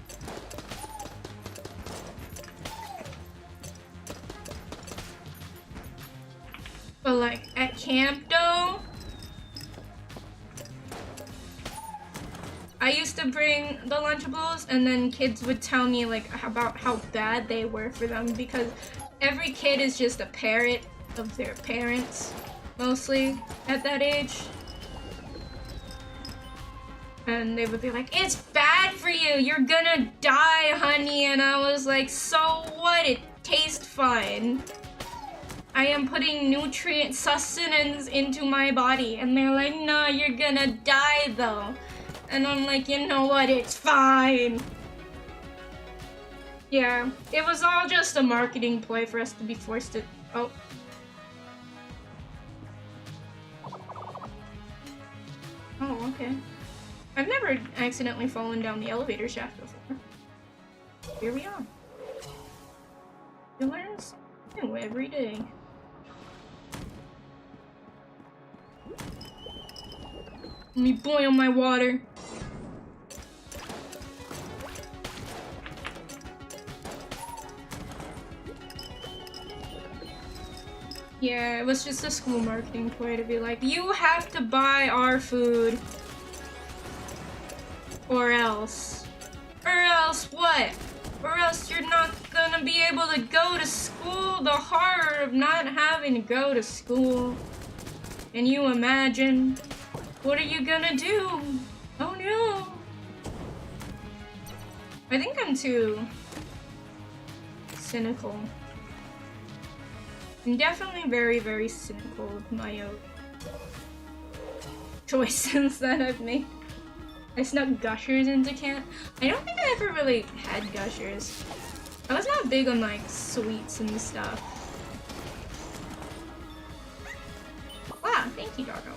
But like at camp though, I used to bring the Lunchables and then kids would tell me like about how bad they were for them because every kid is just a parrot of their parents, mostly at that age. And they would be like, it's bad for you, you're gonna die, honey. And I was like, so what? It tastes fine. I am putting nutrient sustenance into my body. And they're like, no, you're gonna die though. And I'm like, you know what, it's fine. Yeah, it was all just a marketing ploy for us to be forced to, oh. Oh, okay. I've never accidentally fallen down the elevator shaft before. Here we are. You learn something new every day. Let me boil my water. Yeah, it was just a school marketing ploy to be like, you have to buy our food. Or else. Or else what? Or else you're not gonna be able to go to school. The horror of not having to go to school. Can you imagine? What are you gonna do? Oh no. I think I'm too cynical. I'm definitely very, very cynical with my own choices that I've made. I snuck Gushers into camp. I don't think I ever really had Gushers. I was not big on like sweets and stuff. Wow, thank you, Doggo.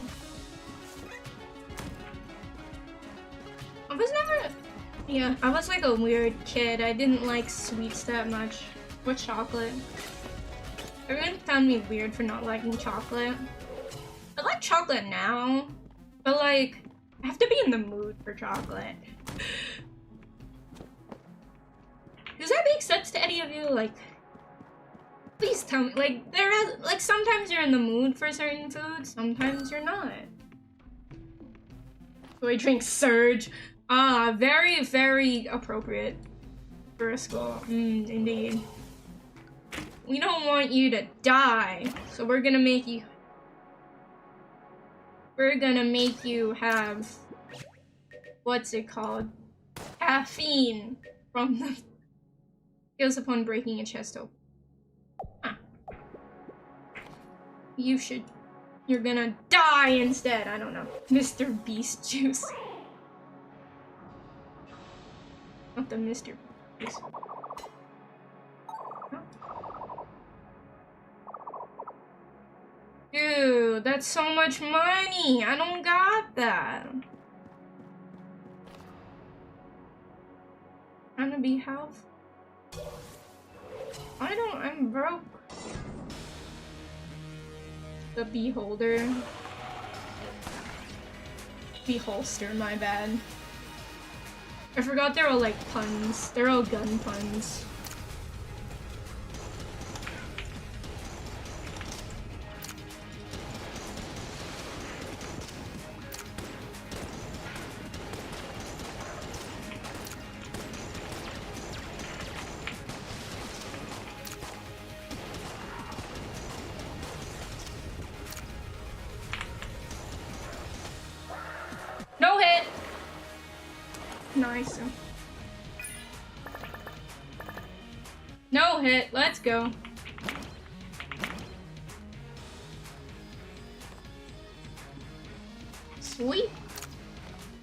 I was never... Yeah, I was like a weird kid. I didn't like sweets that much. Or chocolate. Everyone found me weird for not liking chocolate. I like chocolate now, but like, I have to be in the mood for chocolate. Does that make sense to any of you? Like, please tell me. Like, like sometimes you're in the mood for certain foods, sometimes you're not. So I drink Surge. Ah, very, very appropriate for a school. Indeed. We don't want you to die, so we're gonna make you have, what's it called? Caffeine from the kills upon breaking a chest open. Ah. You're gonna die instead, I don't know. Mr. Beast juice. Not the Mr. Beast. Dude, that's so much money! I don't got that. I'm gonna be health. I'm broke. The beholder. Beholster, my bad. I forgot they're all like puns. They're all gun puns. No hit! Nice. No hit, let's go. Sweet.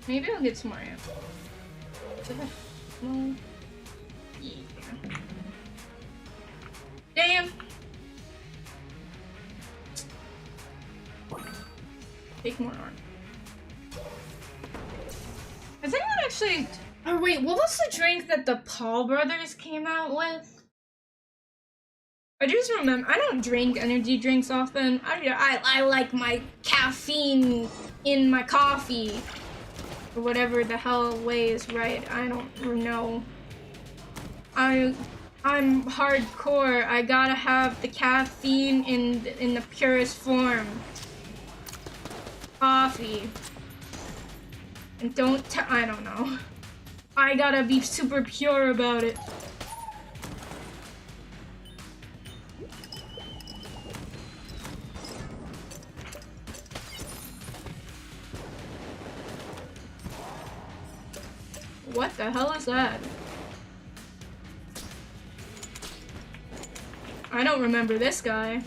Maybe I'll get some more ammo. No. Yeah. Damn. Take more arm. Has anyone actually... Oh wait, what was the drink that the Paul brothers came out with? I just remember, I don't drink energy drinks often. I like my caffeine in my coffee. Or whatever the hell way is right, I don't know. I'm hardcore, I gotta have the caffeine in the purest form. Coffee. And I don't know. I gotta be super pure about it. What the hell is that? I don't remember this guy.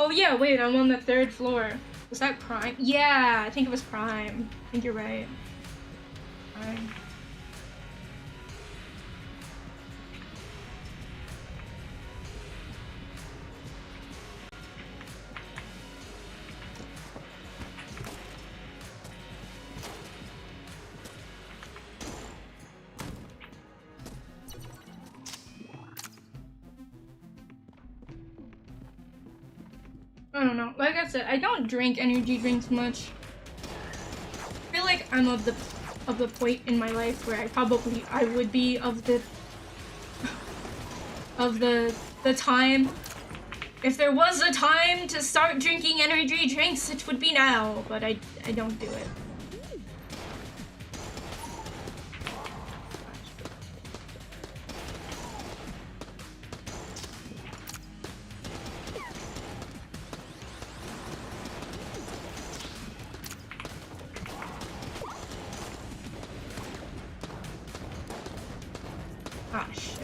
Oh yeah, wait, I'm on the 3rd floor. Was that Prime? Yeah, I think it was Prime. I think you're right. Prime. I don't know. Like I said, I don't drink energy drinks much. I feel like I'm of the point in my life where I would be of the time. If there was a time to start drinking energy drinks, it would be now, but I don't do it. Ah, shit.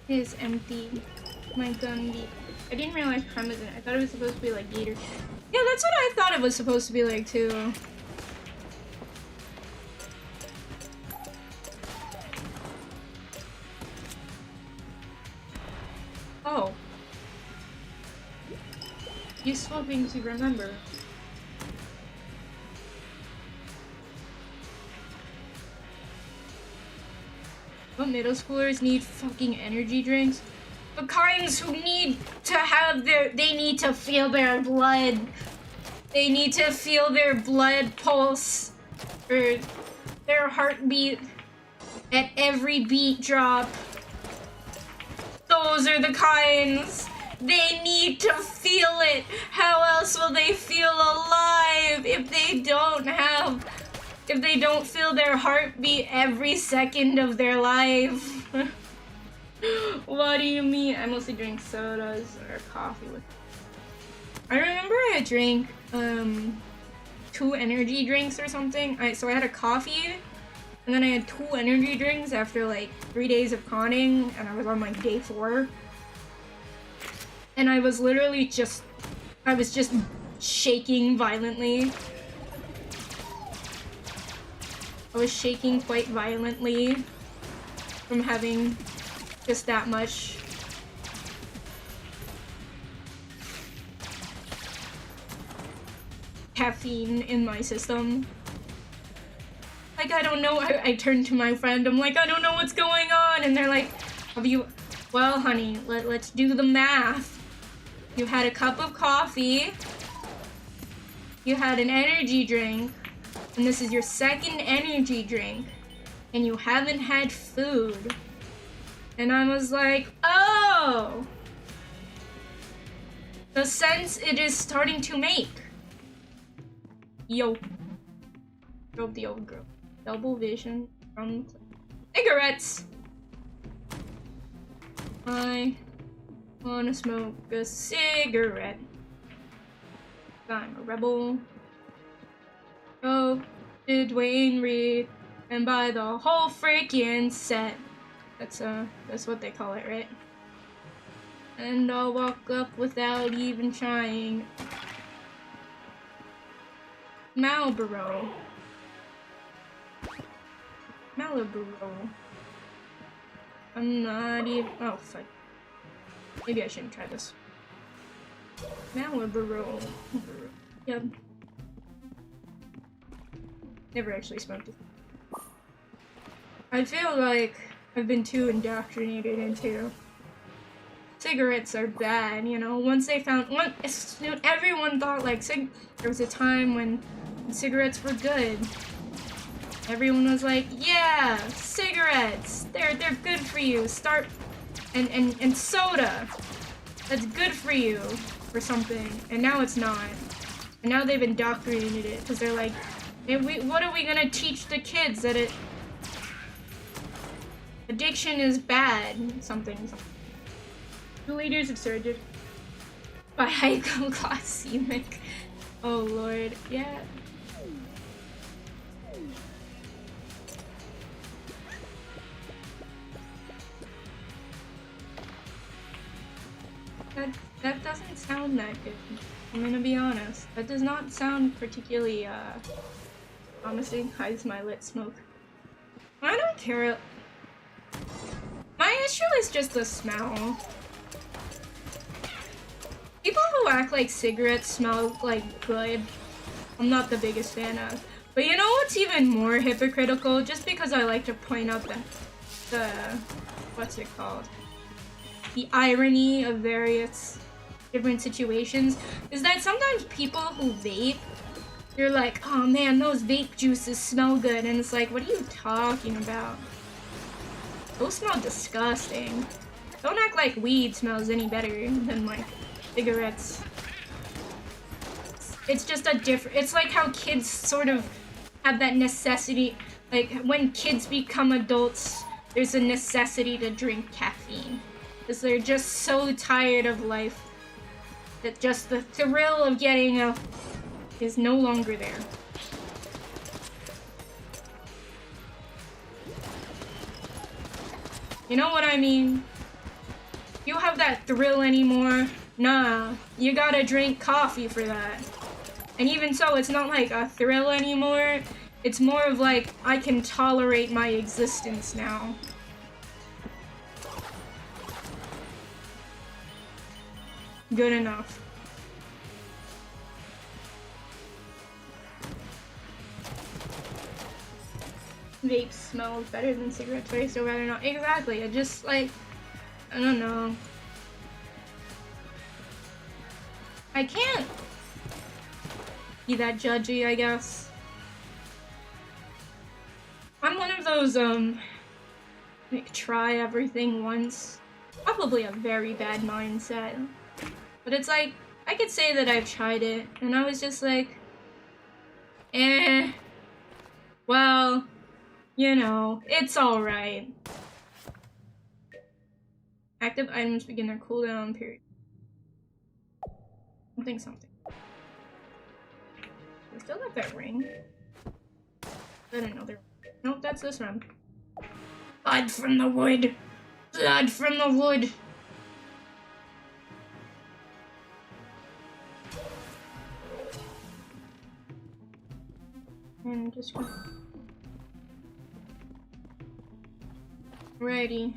It is empty. My gun. I didn't realize Prime was in it. I thought it was supposed to be like Gator. Yeah, that's what I thought it was supposed to be like too. Oh. Useful things to remember. What middle schoolers need fucking energy drinks? The kinds who need to have they need to feel their blood. They need to feel their blood pulse or their heartbeat at every beat drop. Those are the kinds. They need to feel it. How else will they feel alive if they don't feel their heartbeat every second of their life? What do you mean? I mostly drink sodas or coffee with. I remember I drank 2 energy drinks or something. So I had a coffee and then I had 2 energy drinks after like 3 days of conning, and I was on like day 4. And I was literally just shaking violently. I was shaking quite violently from having just that much. Caffeine in my system. Like, I don't know. I turned to my friend. I'm like, I don't know what's going on. And they're like, well, honey, let's do the math. You had a cup of coffee. You had an energy drink. And this is your 2nd energy drink. And you haven't had food. And I was like, oh! The sense it is starting to make. Yo. Drove the old girl. Double vision from cigarettes. I wanna smoke a cigarette. I'm a rebel. Oh, to Dwayne Reed and buy the whole freaking set. That's what they call it, right? And I'll walk up without even trying. Marlboro. I'm not even. Oh, fuck. Maybe I shouldn't try this. Marlboro. Yep. Never actually smoked it. I feel like I've been too indoctrinated into cigarettes are bad, you know. Once they found everyone thought like there was a time when cigarettes were good. Everyone was like, yeah, cigarettes, they're good for you. Start and soda, that's good for you or something. And now it's not. And now they've indoctrinated it because they're like, hey, what are we gonna teach the kids that addiction is bad? Something. 2 liters of surgery by hypoglycemic. Oh lord, yeah. That doesn't sound that good. I'm gonna be honest. That does not sound particularly, promising. Hides my lit smoke. I don't care. My issue is just the smell. People who act like cigarettes smell, like, good, I'm not the biggest fan of. But you know what's even more hypocritical? Just because I like to point out the what's it called? The irony of various different situations is that sometimes people who vape, you're like, oh man, those vape juices smell good, and it's like, what are you talking about? Those smell disgusting. Don't act like weed smells any better than, like, cigarettes. It's just a different, it's like how kids sort of have that necessity, like when kids become adults, there's a necessity to drink caffeine. Because they're just so tired of life that just the thrill of getting a is no longer there. You know what I mean? You have that thrill anymore? Nah, you gotta drink coffee for that. And even so, it's not like a thrill anymore. It's more of like, I can tolerate my existence now. Good enough. Vape smells better than cigarettes, but I still rather not. Exactly, it just like, I don't know. I can't be that judgy, I guess. I'm one of those, like, try everything once. Probably a very bad mindset. But it's like, I could say that I've tried it, and I was just like, well, you know, it's alright. Active items begin their cooldown period. Something. We still got that ring. I didn't know there. Nope, that's this one. Blood from the wood! Blood from the wood! And just righty.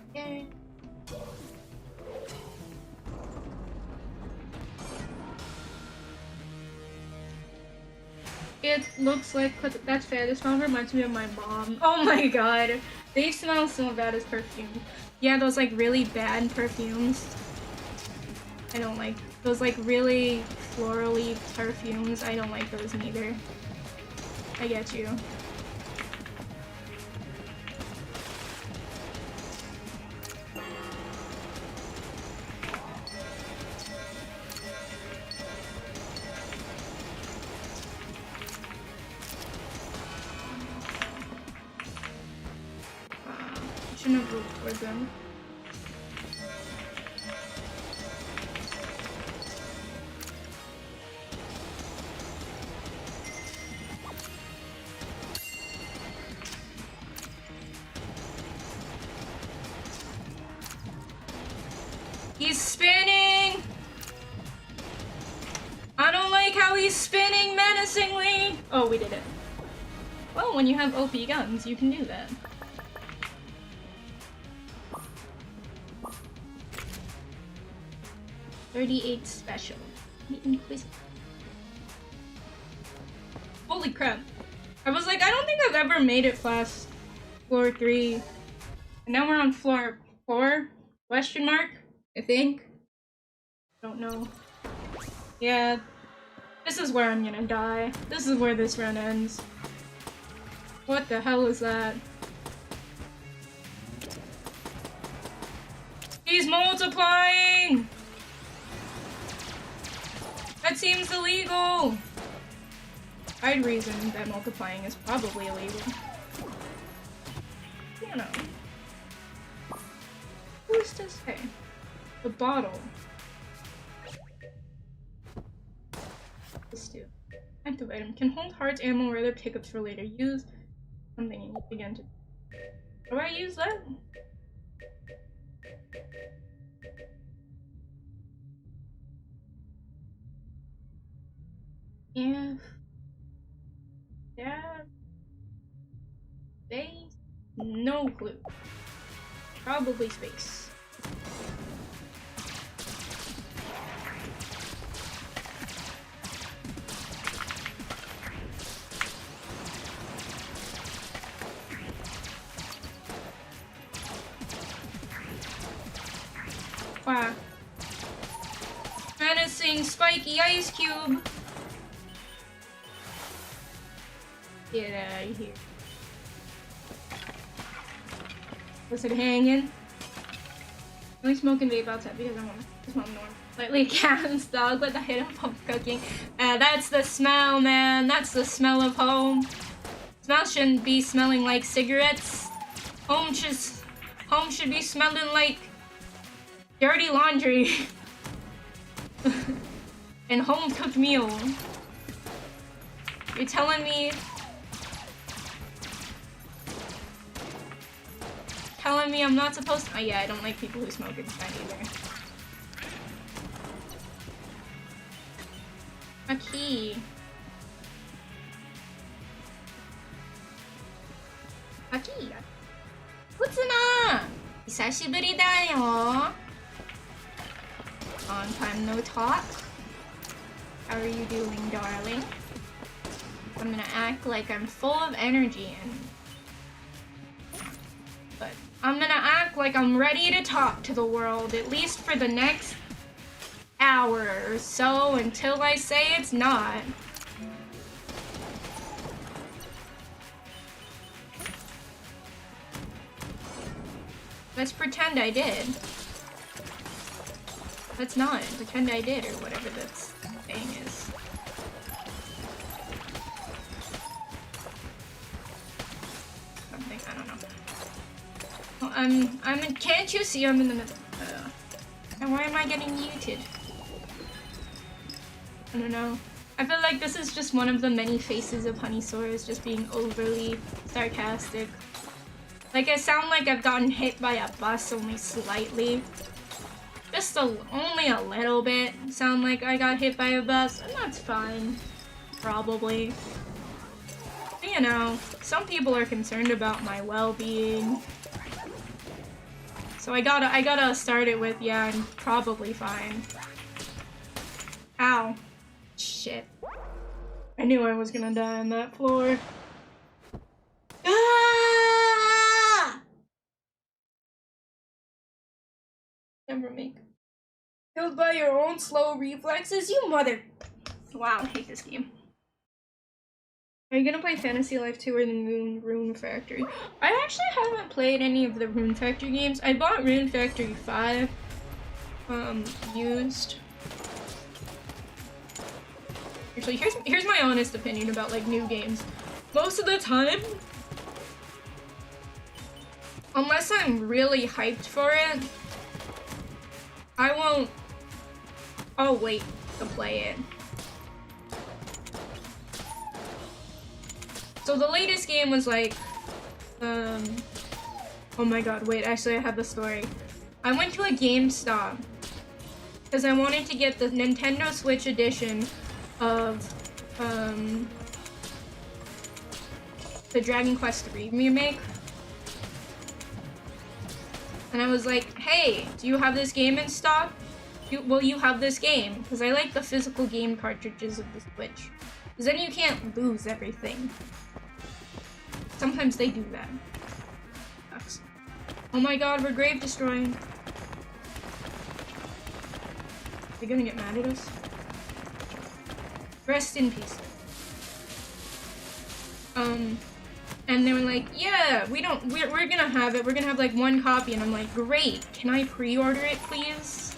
Okay. It looks like, that's fair, this smell reminds me of my mom. Oh my god! They smell so bad as perfume. Yeah, those like really bad perfumes. I don't like those like really florally perfumes. I don't like those neither. I get you. Shouldn't have moved towards them. He's spinning! I don't like how he's spinning menacingly! Oh, we did it. Well, when you have OP guns, you can do that. .38 special. Inquisitor. Holy crap. I was like, I don't think I've ever made it past floor 3. And now we're on floor 4? Question mark? I think. Don't know. Yeah. This is where I'm gonna die. This is where this run ends. What the hell is that? He's multiplying! That seems illegal! I'd reason that multiplying is probably illegal. I don't know. Who's to say? The bottle. Let's do. Active item. Can hold hearts, ammo, or other pickups for later use. Something you need again to. Do I use that? Yeah. Yeah. Space? No clue. Probably space. Wow. Menacing spiky ice cube. Get out of here. Was it hanging? I'm only smoking vape outside because I want to smell normal. Slightly cat's dog with a hit of home cooking. That's the smell, man. That's the smell of home. Smell shouldn't be smelling like cigarettes. Home should be smelling like dirty laundry and home cooked meal. You're telling me I'm not supposed to? Oh yeah, I don't like people who smoke inside either. A key. A key. What's na? Hisashiburi da yo. Long time no talk. How are you doing, darling? I'm gonna act like I'm full of energy but I'm gonna act like I'm ready to talk to the world, at least for the next hour or so, until I say it's not. Let's pretend I did. Let's not pretend I did, or whatever this thing is. Something, I don't know. Well, can't you see I'm in the middle? And why am I getting muted? I don't know. I feel like this is just one of the many faces of Honeysaur, is just being overly sarcastic. Like, I sound like I've gotten hit by a bus only slightly. Just only a little bit. Sound like I got hit by a bus, and that's fine. Probably. But, you know, some people are concerned about my well-being. So I gotta start it with, yeah, I'm probably fine. Ow. Shit. I knew I was gonna die on that floor. Ah! Never make. Killed by your own slow reflexes, you mother. Wow, I hate this game. Are you gonna play Fantasy Life 2 or the Rune Factory? I actually haven't played any of the Rune Factory games. I bought Rune Factory 5, used. Actually, here's my honest opinion about, like, new games. Most of the time, unless I'm really hyped for it, I'll wait to play it. So the latest game was like, oh my god, wait, actually I have the story. I went to a GameStop because I wanted to get the Nintendo Switch edition of the Dragon Quest III remake. And I was like, hey, do you have this game in stock? Will you have this game? Because I like the physical game cartridges of the Switch. Because then you can't lose everything. Sometimes they do that. Sucks. Oh my god, we're grave destroying. They're gonna get mad at us. Rest in peace. And they were like, yeah, we're gonna have it. We're gonna have like one copy. And I'm like, great. Can I pre-order it, please?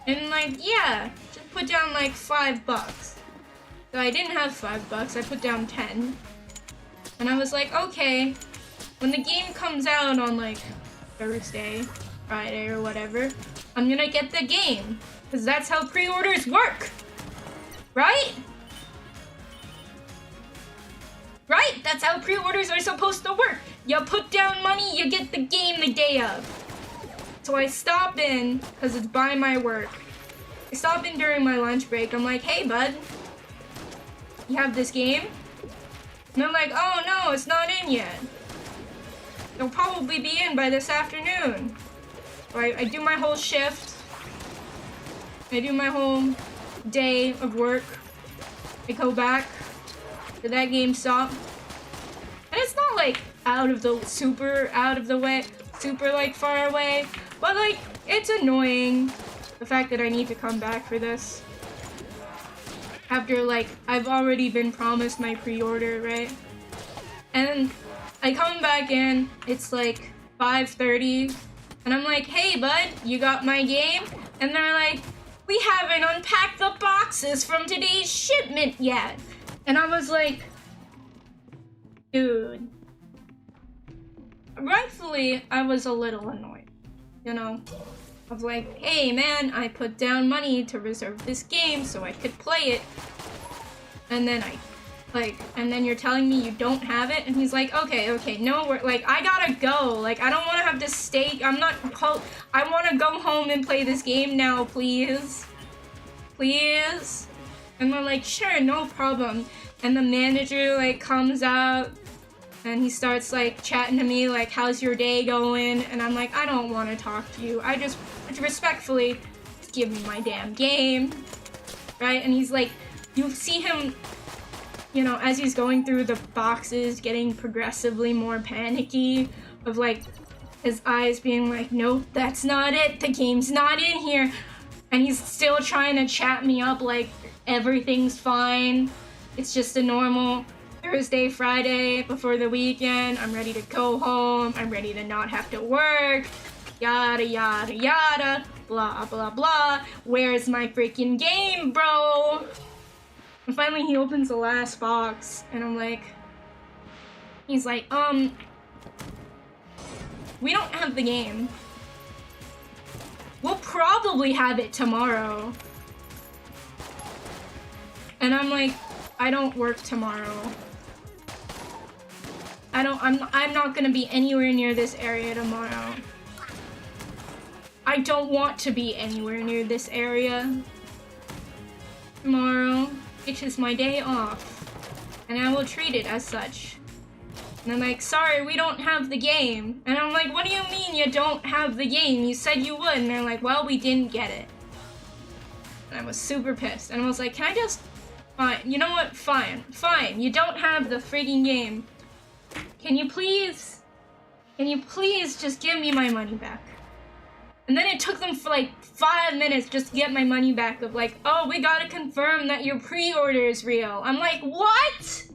And like, yeah, just put down like $5. So I didn't have $5. I put down 10. And I was like, okay, when the game comes out on like Thursday, Friday, or whatever, I'm gonna get the game. Because that's how pre-orders work. Right? Right? That's how pre-orders are supposed to work. You put down money, you get the game the day of. So I stop in, because it's by my work. I stop in during my lunch break. I'm like, hey, bud, you have this game? And they're like, oh, no, it's not in yet. It'll probably be in by this afternoon. So I do my whole shift. I do my whole day of work. I go back to that GameStop. And it's not like super like far away. But like, it's annoying. The fact that I need to come back for this. After like, I've already been promised my pre-order, right? And I come back in, it's like 5:30. And I'm like, hey bud, you got my game? And they're like, we haven't unpacked the boxes from today's shipment yet. And I was like, dude. Rightfully, I was a little annoyed, you know? I was like, hey man, I put down money to reserve this game so I could play it. And then and then you're telling me you don't have it? And he's like, okay, no, I gotta go. Like, I don't wanna have to stay, I wanna go home and play this game now, please. Please? And we're like, sure, no problem. And the manager, like, comes out, and he starts, like, chatting to me, like, how's your day going? And I'm like, I don't want to talk to you. I just respectfully, just give me my damn game, right? And he's like, you see him, you know, as he's going through the boxes, getting progressively more panicky, of, like, his eyes being like, nope, that's not it. The game's not in here. And he's still trying to chat me up like everything's fine. It's just a normal Thursday, Friday before the weekend. I'm ready to go home. I'm ready to not have to work. Yada, yada, yada. Blah, blah, blah. Where's my freaking game, bro? And finally he opens the last box and I'm like, he's like, we don't have the game. We'll probably have it tomorrow. And I'm like, I don't work tomorrow. I'm not gonna be anywhere near this area tomorrow. I don't want to be anywhere near this area tomorrow. It's just my day off. And I will treat it as such. And I'm like, sorry, we don't have the game. And I'm like, what do you mean you don't have the game? You said you would. And they're like, well, we didn't get it. And I was super pissed. And I was like, can I just... Fine. You know what? Fine. Fine. You don't have the freaking game. Can you please just give me my money back? And then it took them for like 5 minutes just to get my money back of like, oh, we gotta confirm that your pre-order is real. I'm like, what?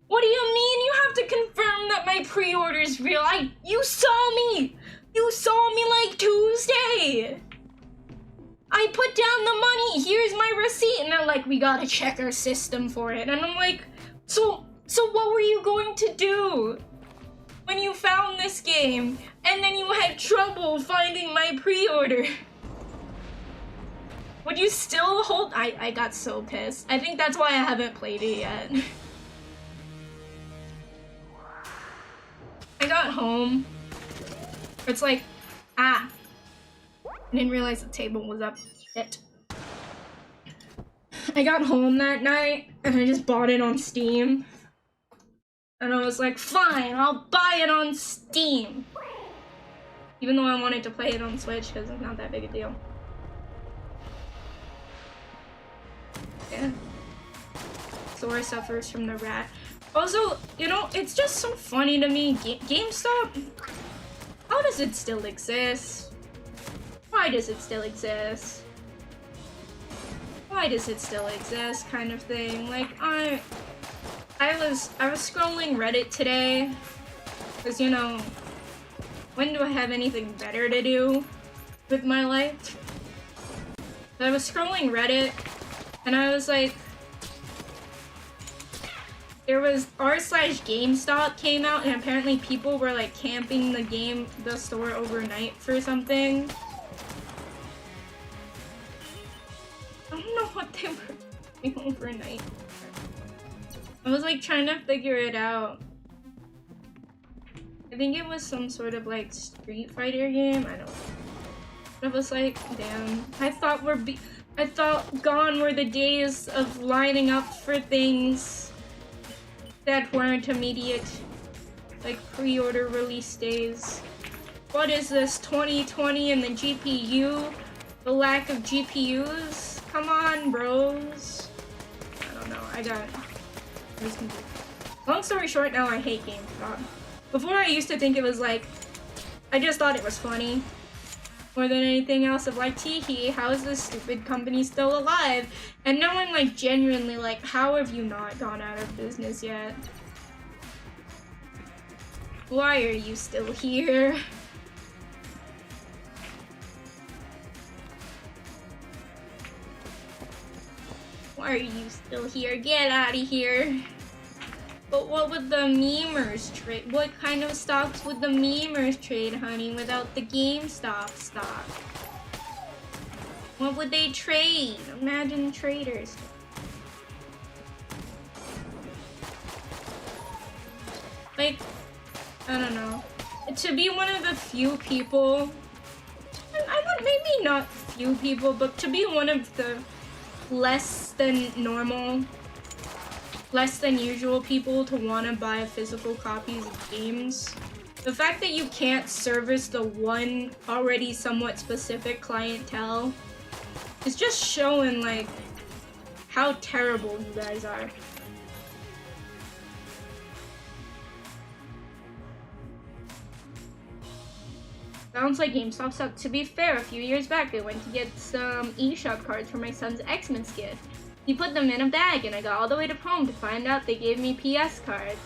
What do you mean you have to confirm that my pre-order is real? You saw me! You saw me like Tuesday! I put down the money, here's my receipt! And they're like, we gotta check our system for it. And I'm like, so what were you going to do when you found this game and then you had trouble finding my pre-order? Would you still hold? I got so pissed. I think that's why I haven't played it yet. I got home. It's like, I didn't realize the table was up. Shit. I got home that night and I just bought it on Steam. And I was like, fine, I'll buy it on Steam. Even though I wanted to play it on Switch because it's not that big a deal. Yeah. Sora suffers from the rat. Also, you know, it's just so funny to me. GameStop? How does it still exist? Why does it still exist? Why does it still exist? Kind of thing. Like, I was scrolling Reddit today. Because, you know, when do I have anything better to do with my life? I was scrolling Reddit, and I was like, there was r/GameStop came out, and apparently people were like camping the store overnight for something. I don't know what they were doing overnight. I was like trying to figure it out. I think it was some sort of like Street Fighter game. I don't know. But I was like, damn. I thought gone were the days of lining up for things that weren't immediate, like pre-order release days. What is this, 2020 and the GPU? The lack of GPUs? Come on, bros. I don't know, long story short, now I hate GameStop. Before I used to think it was like, I just thought it was funny. More than anything else, of like, teehee, how is this stupid company still alive? And knowing like genuinely like, how have you not gone out of business yet? Why are you still here? Why are you still here? Get out of here. But what would the memers trade? What kind of stocks would the memers trade, honey, without the GameStop stock? What would they trade? Imagine traders. Like, I don't know. To be one of the few people, I would maybe not few people, but to be one of the less than normal, less than usual people to want to buy physical copies of games. The fact that you can't service the one already somewhat specific clientele is just showing like how terrible you guys are. Sounds like GameStop sucked. To be fair, a few years back I went to get some eShop cards for my son's X-Men skid. He put them in a bag and I got all the way to home to find out they gave me PS cards.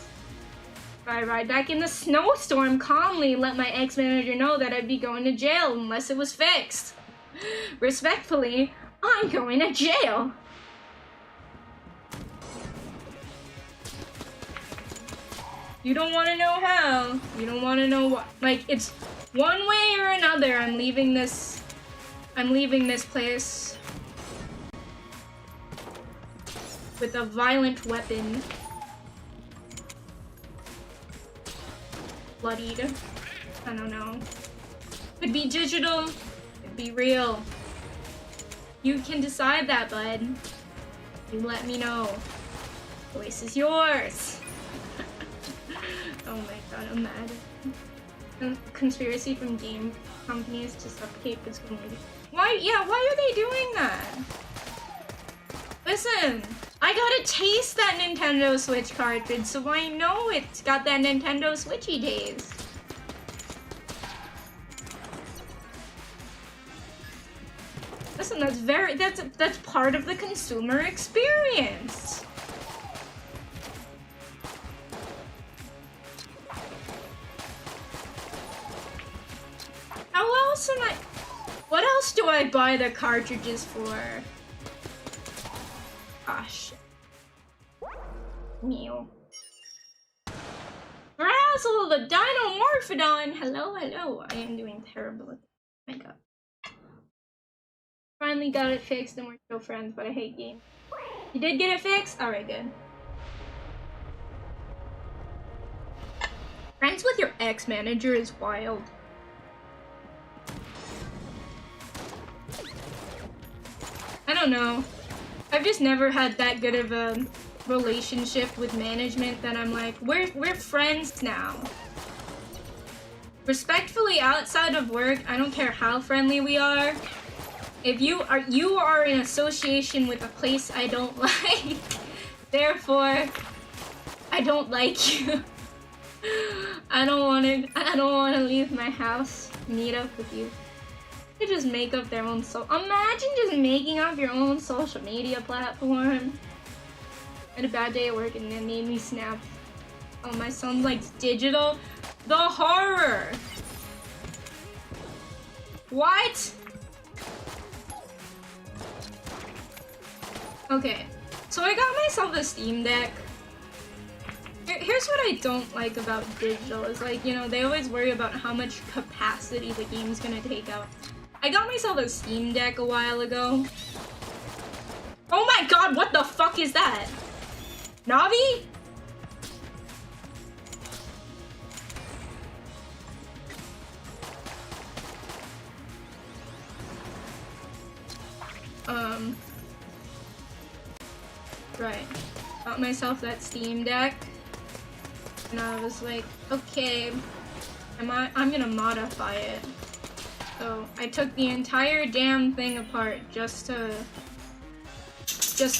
I ride back in the snowstorm calmly and let my ex-manager know that I'd be going to jail unless it was fixed. Respectfully, I'm going to jail. You don't want to know how. You don't want to know what. Like, it's one way or another, I'm leaving this place with a violent weapon. Bloodied. I don't know. Could be digital, could be real. You can decide that, bud. You let me know. The choice is yours. Oh my god, I'm mad. Conspiracy from game companies to suffocate this community. Why are they doing that? Listen, I got to taste that Nintendo Switch cartridge, so I know it's got that Nintendo Switchy taste. Listen, that's part of the consumer experience. How else am I? What else do I buy the cartridges for? Gosh. Meow. Razzle the Dinomorphodon! Hello, hello. I am doing terrible. My god. Finally got it fixed and we're still friends, but I hate games. You did get it fixed? Alright, good. Friends with your ex-manager is wild. I don't know. I've just never had that good of a relationship with management that I'm like, we're friends now. Respectfully, outside of work, I don't care how friendly we are. If you are in association with a place I don't like, therefore I don't like you. I don't want to leave my house, meet up with you. They just make up their own imagine just making up your own social media platform. I had a bad day at work and it made me snap. Oh, my son likes digital. The horror. What? Okay, so I got myself a Steam Deck. Here's what I don't like about digital is like, you know, they always worry about how much capacity the game's gonna take out. I got myself a Steam Deck a while ago. Oh my god, what the fuck is that? Navi? right. Got myself that Steam Deck. And I was like, okay, I'm gonna modify it. So I took the entire damn thing apart just to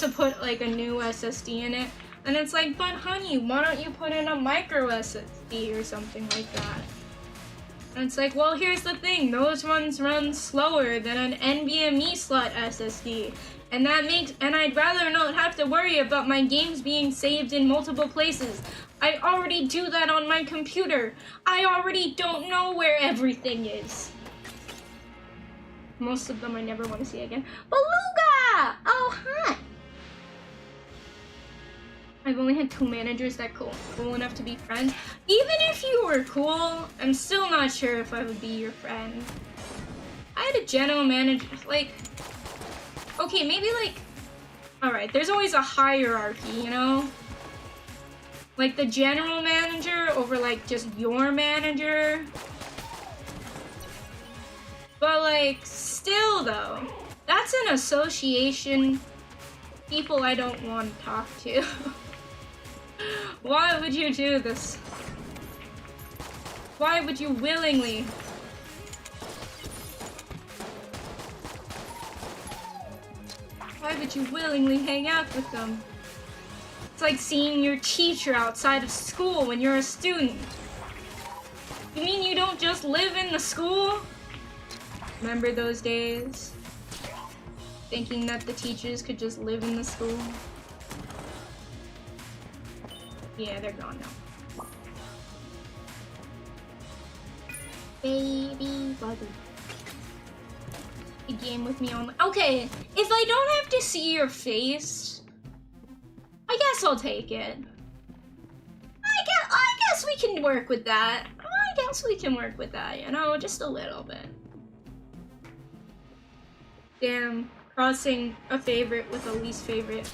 put like a new SSD in it. And it's like, but honey, why don't you put in a micro SSD or something like that? And it's like, well, here's the thing, those ones run slower than an NVMe slot SSD. And I'd rather not have to worry about my games being saved in multiple places. I already do that on my computer. I already don't know where everything is. Most of them I never want to see again. Beluga! Oh, hi! I've only had 2 managers that cool enough to be friends. Even if you were cool, I'm still not sure if I would be your friend. I had a general manager, like, okay, maybe like, alright, there's always a hierarchy, you know? Like the general manager over like just your manager. But like, still though, that's an association people I don't want to talk to. Why would you do this? Why would you willingly? Why would you willingly hang out with them? It's like seeing your teacher outside of school when you're a student. You mean you don't just live in the school? Remember those days? Thinking that the teachers could just live in the school? Yeah, they're gone now. Baby buggy. A game with me on. Okay, if I don't have to see your face, I guess I'll take it. I guess we can work with that. I guess we can work with that, you know, just a little bit. Damn, crossing a favorite with a least favorite.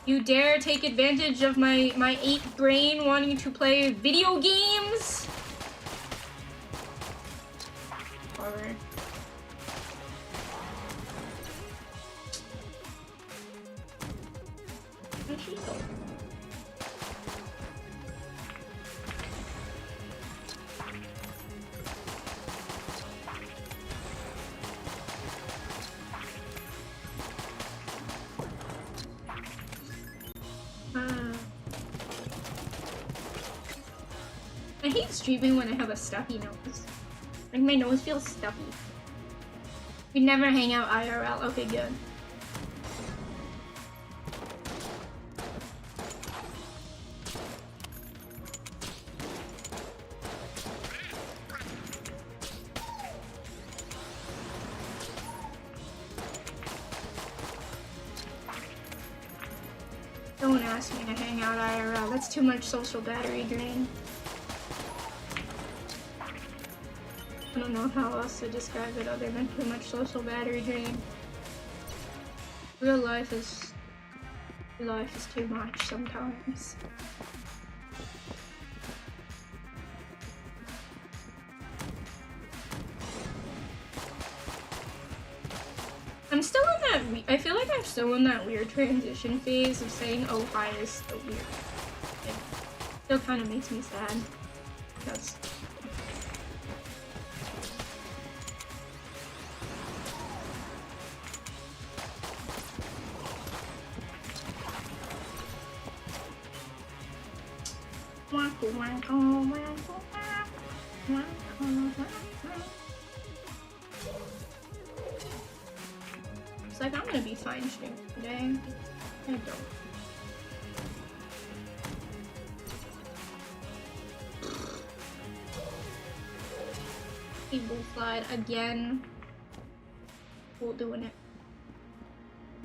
You dare take advantage of my 8th brain wanting to play video games? Horror. Where'd she go? I hate streaming when I have a stuffy nose. Like my nose feels stuffy. We never hang out IRL. Okay, good. Don't ask me to hang out IRL. That's too much social battery drain. I don't know how else to describe it other than too much social battery drain. Real life is too much sometimes. I'm still in that, I feel like I'm still in that weird transition phase of saying oh hi is still weird. It still kind of makes me sad. Because it's like I'm gonna be fine streaming today. I don't. Evil slide again. We're doing it.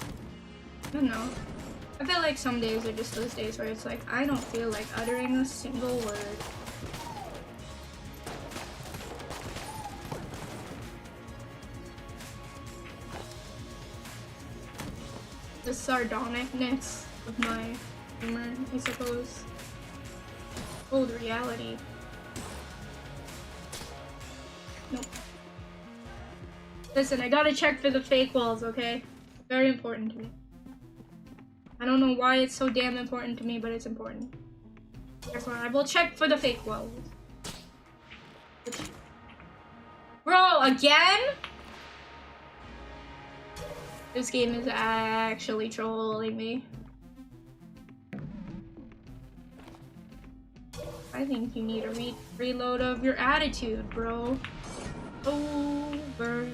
I don't know. I feel like some days are just those days where it's like, I don't feel like uttering a single word. The sardonicness of my humor, I suppose. Old reality. Nope. Listen, I gotta check for the fake walls, okay? Very important to me. I don't know why it's so damn important to me, but it's important. Therefore, I will check for the fake world. Bro, again? This game is actually trolling me. I think you need a reload of your attitude, bro. Over.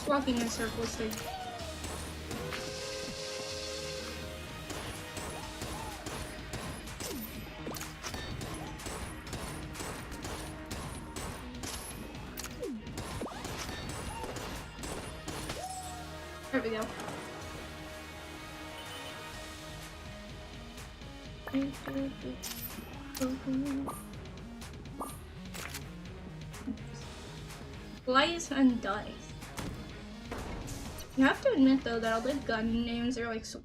Walking in circles thing. There we go. Slice and dice. You have to admit though that all the gun names are like so.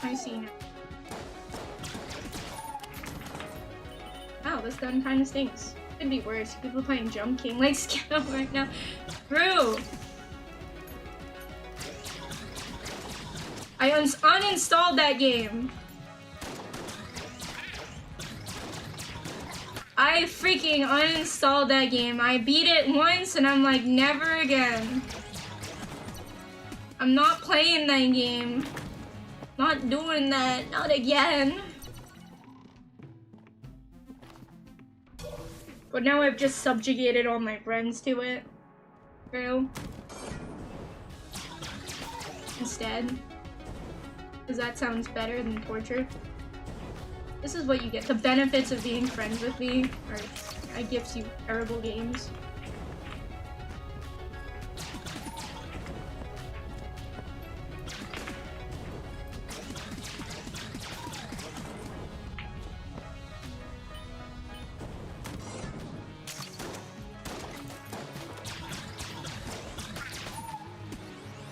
I see now. Wow, this gun kind of stinks. Could be worse. People playing Jump King like Skeb right now. True. I uninstalled that game. I freaking uninstalled that game. I beat it once and I'm like, never again. I'm not playing that game. Not doing that. Not again. But now I've just subjugated all my friends to it. True. Instead. Because that sounds better than torture. This is what you get. The benefits of being friends with me are I gives you terrible games.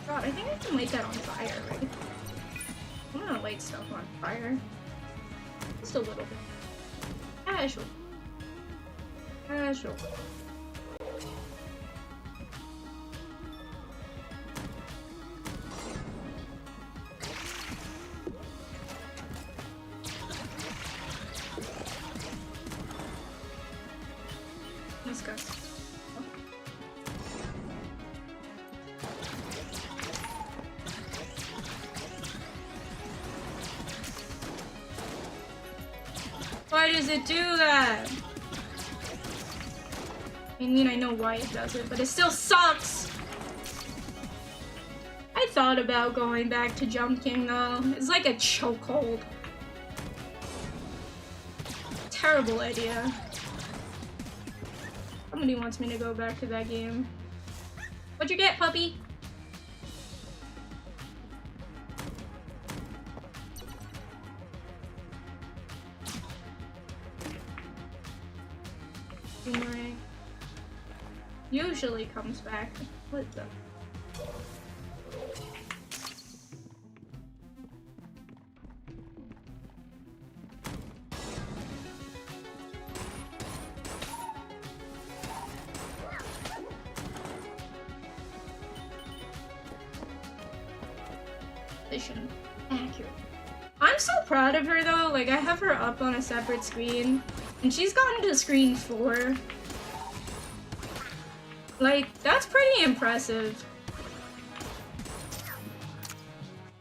God, I think I can light that on fire, right? I'm gonna light stuff on fire. Just a little bit. Casual. Casual. Let's go. Why does it do that? I mean, I know why it does it, but it still sucks! I thought about going back to Jump King though. It's like a chokehold. Terrible idea. Somebody wants me to go back to that game. What'd you get, puppy? Boomerang. Usually comes back. What the? Accurate. I'm so proud of her though, like I have her up on a separate screen and she's gotten to screen 4. Like, that's pretty impressive.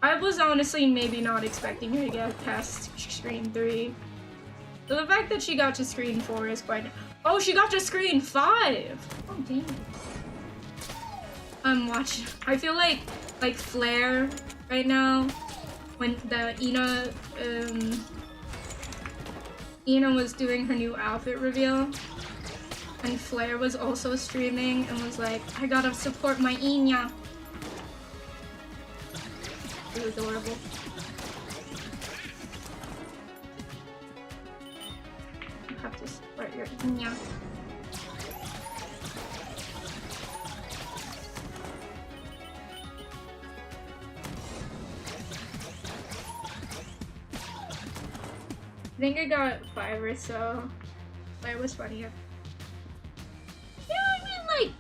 I was honestly maybe not expecting her to get past screen 3. So the fact that she got to screen 4 is quite... Oh, she got to screen 5! Oh, damn. I'm watching... I feel like Flare right now, when the Ina was doing her new outfit reveal, and Flare was also streaming and was like, I gotta support my Ina. It was adorable. You have to support your Ina. I think I got 5 or so, but it was funny. Yeah, I mean, like,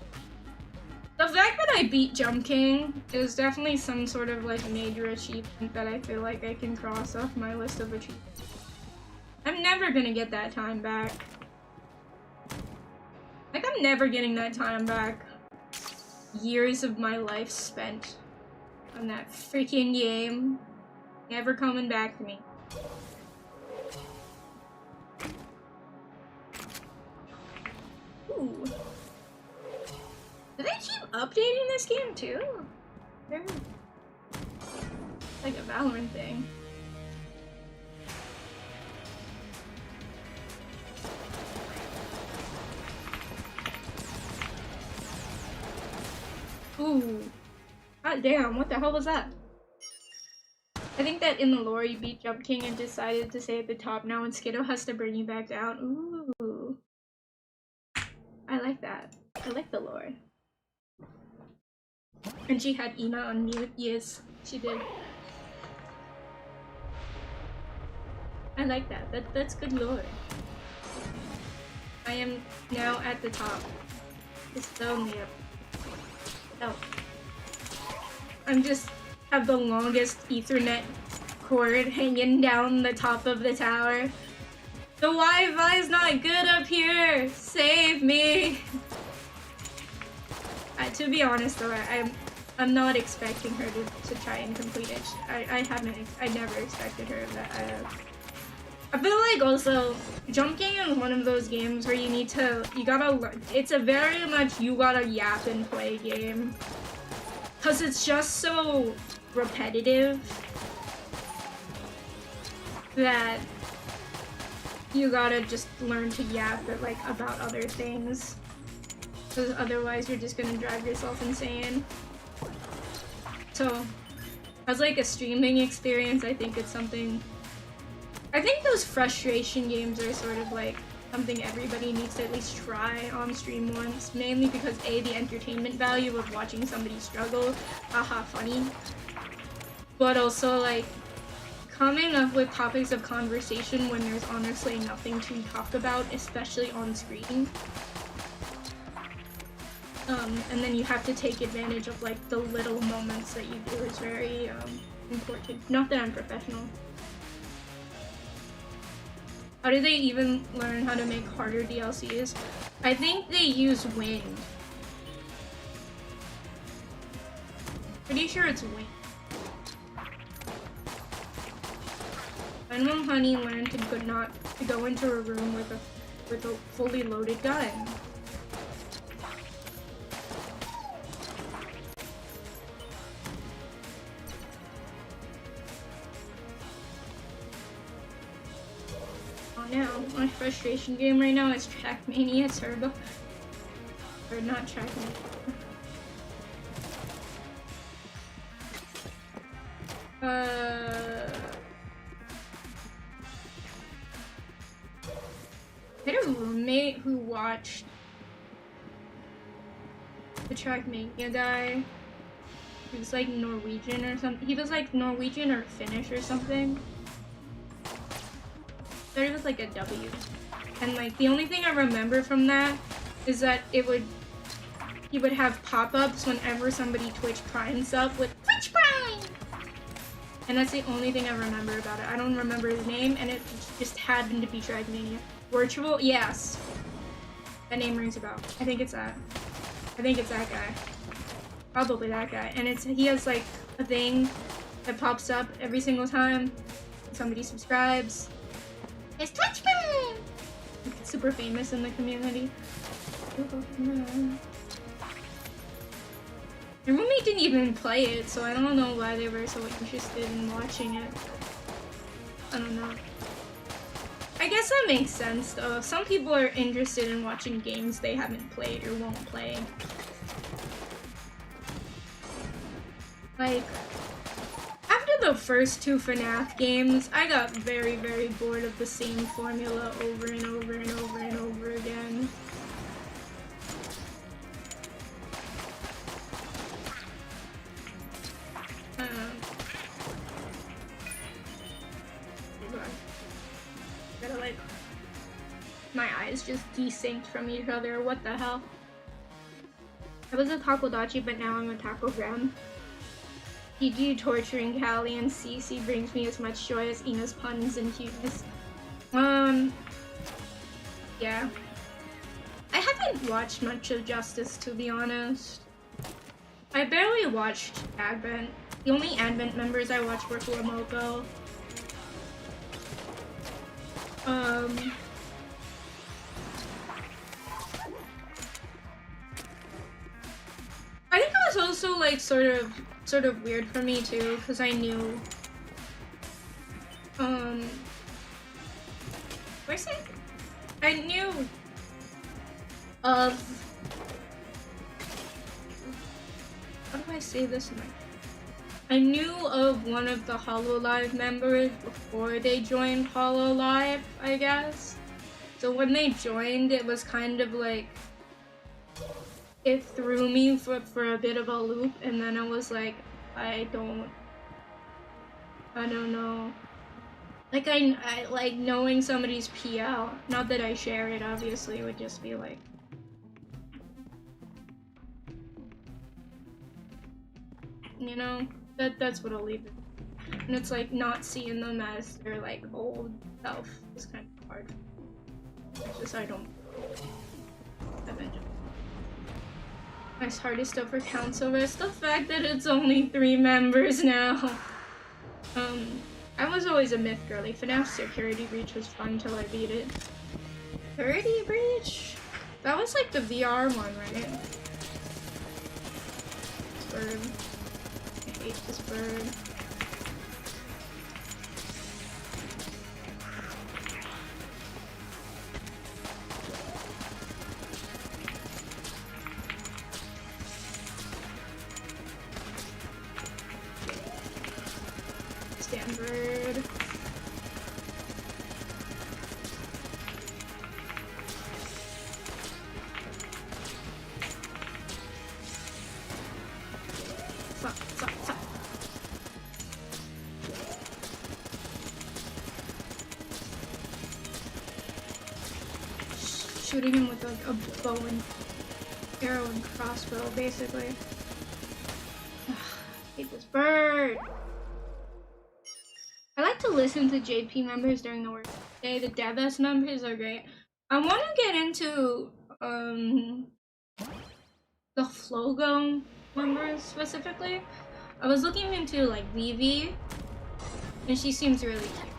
the fact that I beat Jump King is definitely some sort of, like, major achievement that I feel like I can cross off my list of achievements. I'm never gonna get that time back. Like, I'm never getting that time back. Years of my life spent on that freaking game. Never coming back to me. Ooh. Do they keep updating this game too? They're like a Valorant thing. Ooh. God damn, what the hell was that? I think that in the lore you beat Jump King and decided to stay at the top now and Skittle has to bring you back down. Ooh. I like that. I like the lore. And she had Ina on mute. Yes, she did. I like that. That's good lore. I am now at the top. Just tell me up. Oh. I'm just have the longest Ethernet cord hanging down the top of the tower. The Wi-Fi's not good up here! Save me! To be honest though, I'm not expecting her to try and complete it. I never expected her that. I feel like also, Jump King is one of those games where you gotta learn. It's a very much you gotta yap and play game. Cause it's just so repetitive that you gotta just learn to yap like about other things, because otherwise you're just gonna drive yourself insane. So as like a streaming experience, I think it's something. I think those frustration games are sort of like something everybody needs to at least try on stream once, mainly because A, the entertainment value of watching somebody struggle, haha funny, but also like coming up with topics of conversation when there's honestly nothing to talk about, especially on screen. And then you have to take advantage of like the little moments that you do is very important. Not that I'm professional. How do they even learn how to make harder DLCs? I think they use wind. Pretty sure it's wind. When will Honey learn to go into a room with a fully loaded gun? Oh no, my frustration game right now is Trackmania Turbo. Or not Trackmania. I had a roommate who watched the Trackmania guy. He was like Norwegian or something. He was like Norwegian or Finnish or something. There was like a W. And like the only thing I remember from that is that he would have pop-ups whenever somebody Twitch primes up with Twitch Prime! And that's the only thing I remember about it. I don't remember his name, and it just happened to be Trackmania. Virtual? Yes. That name rings a bell. I think it's that. I think it's that guy. Probably that guy. And he has like a thing that pops up every single time somebody subscribes. It's Twitch Prime! super famous in the community. My roommate didn't even play it, so I don't know why they were so interested in watching it. I don't know. I guess that makes sense though. Some people are interested in watching games they haven't played or won't play. Like, after the first 2 FNAF games, I got very, very bored of the same formula over and over and over and over again. Gotta like, my eyes just desynced from each other. What the hell? I was a Takodachi, but now I'm a Takogram. GG torturing Callie and Cece brings me as much joy as Ina's puns and cuteness. Yeah. I haven't watched much of Justice, to be honest. I barely watched Advent. The only Advent members I watched were Kuomoko. I think it was also like sort of weird for me too, because I knew where's it? I knew of how do I say this? I knew of one of the HoloLive members before they joined HoloLive, I guess. So when they joined, it was kind of like, it threw me for a bit of a loop, and then I was like, I don't know. Like, I like knowing somebody's PL, not that I share it, obviously, would just be like, you know, that's what I'll leave it. And it's like, not seeing them as their like old self is kind of hard. It's just I don't eventually. My hardest stuff for council is the fact that it's only 3 members now. I was always a myth girly. FNAF Security Breach was fun till I beat it. Security Breach? That was like the VR one, right? Bird. I hate this bird. Bird. Fuck. Shooting him with like a bow and arrow and crossbow, basically. Hate this bird. I like to listen to JP members during the workday. The DevS members are great. I want to get into the Flogo members specifically. I was looking into like Vivi, and she seems really cute.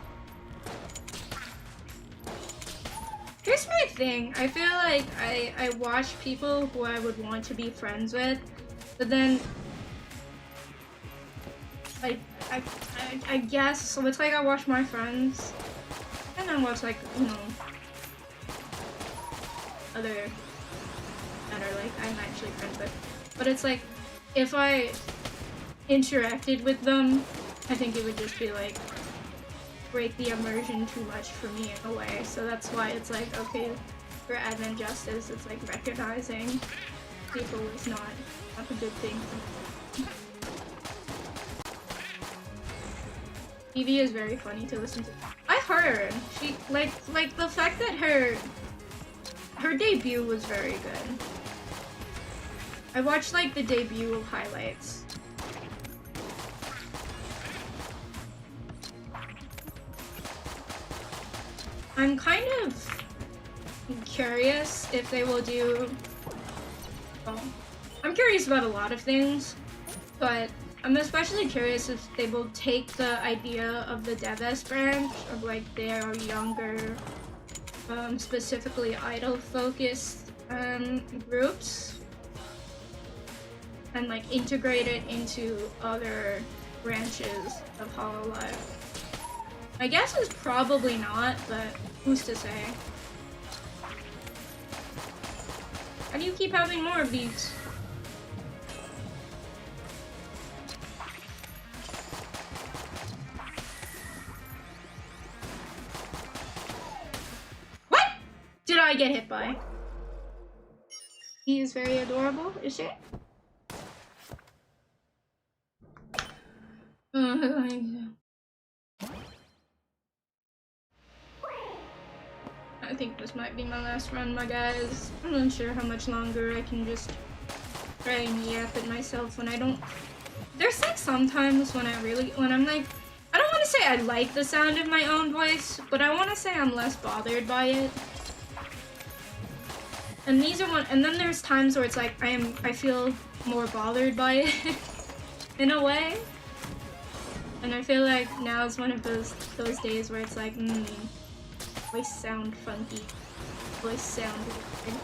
Here's my thing. I feel like I watch people who I would want to be friends with, but then I guess, so it's like I watch my friends, and then watch like, you know, other that are like I'm actually friends with. But it's like, if I interacted with them, I think it would just be like, break the immersion too much for me in a way. So that's why it's like, okay, for Advent Justice, it's like recognizing people is not a good thing. Evie is very funny to listen to. I heard she like the fact that her debut was very good. I watched like the debut of highlights. I'm kind of curious if they will do. Well, I'm curious about a lot of things, but I'm especially curious if they will take the idea of the DevS branch of like they are younger specifically idol-focused groups and like integrate it into other branches of Hololive. My guess is probably not, but who's to say? How do you keep having more of these? What did I get hit by? He is very adorable, is she? I think this might be my last run, my guys. I'm not sure how much longer I can just try and yap at myself when I don't... There's like sometimes when I'm like... I don't want to say I like the sound of my own voice, but I want to say I'm less bothered by it. And these are and then there's times where it's like I feel more bothered by it in a way. And I feel like now is one of those days where it's like, voice sound funky, voice sound weird.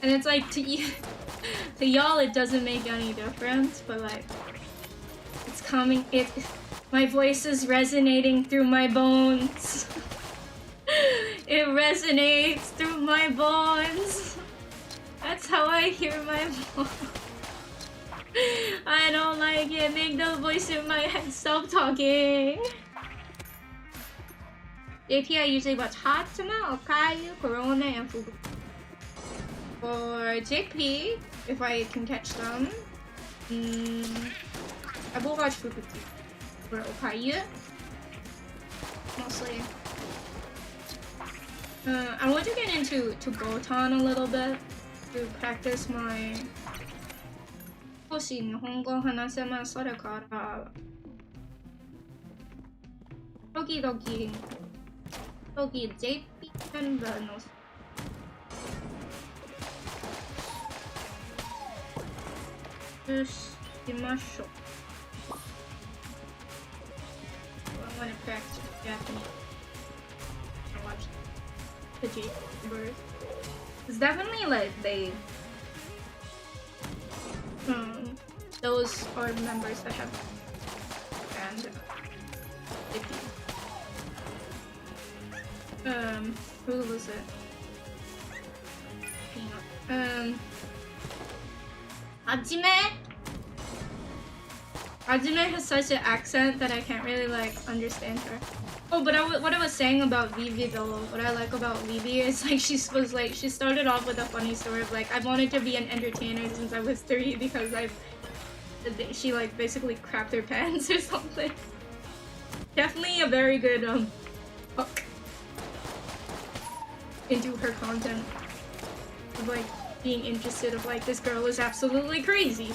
And it's like to y'all it doesn't make any difference, but like it's coming. My voice is resonating through my bones. It resonates through my bones. That's how I hear my voice. I don't like it. Make the voice in my head stop talking. JP, I usually watch Hatsuma, Okayu, Corona, and Fugu. For JP, if I can catch them, I will watch Fugu. For Okayu, mostly. I want to get into Gotan a little bit to practice my 少し日本語を話せます。それから時々 JP メンバーのしましょう。I want to practice Japanese. I watch the JPers. It's definitely like those are members that have banned JP. Who was it? Hajime has such an accent that I can't really like understand her. Oh, but what I was saying about Vivi though, what I like about Vivi is like she started off with a funny story of like I wanted to be an entertainer since I was 3 because she like basically crapped her pants or something. Definitely a very good hook into her content of like being interested of like this girl is absolutely crazy.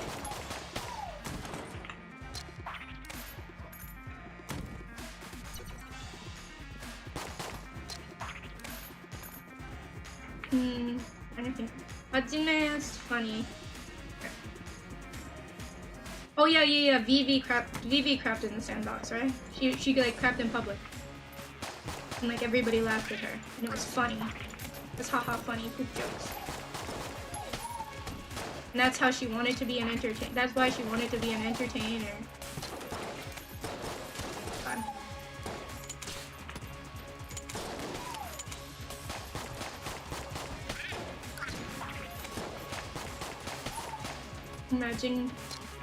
Anything. Hajime is funny. Oh yeah. Vivi crapped in the sandbox, right? She like crapped in public. And like everybody laughed at her. And it was funny. It was haha funny poop jokes. And that's how she wanted to be an entertainer. That's why she wanted to be an entertainer. Fun. Imagine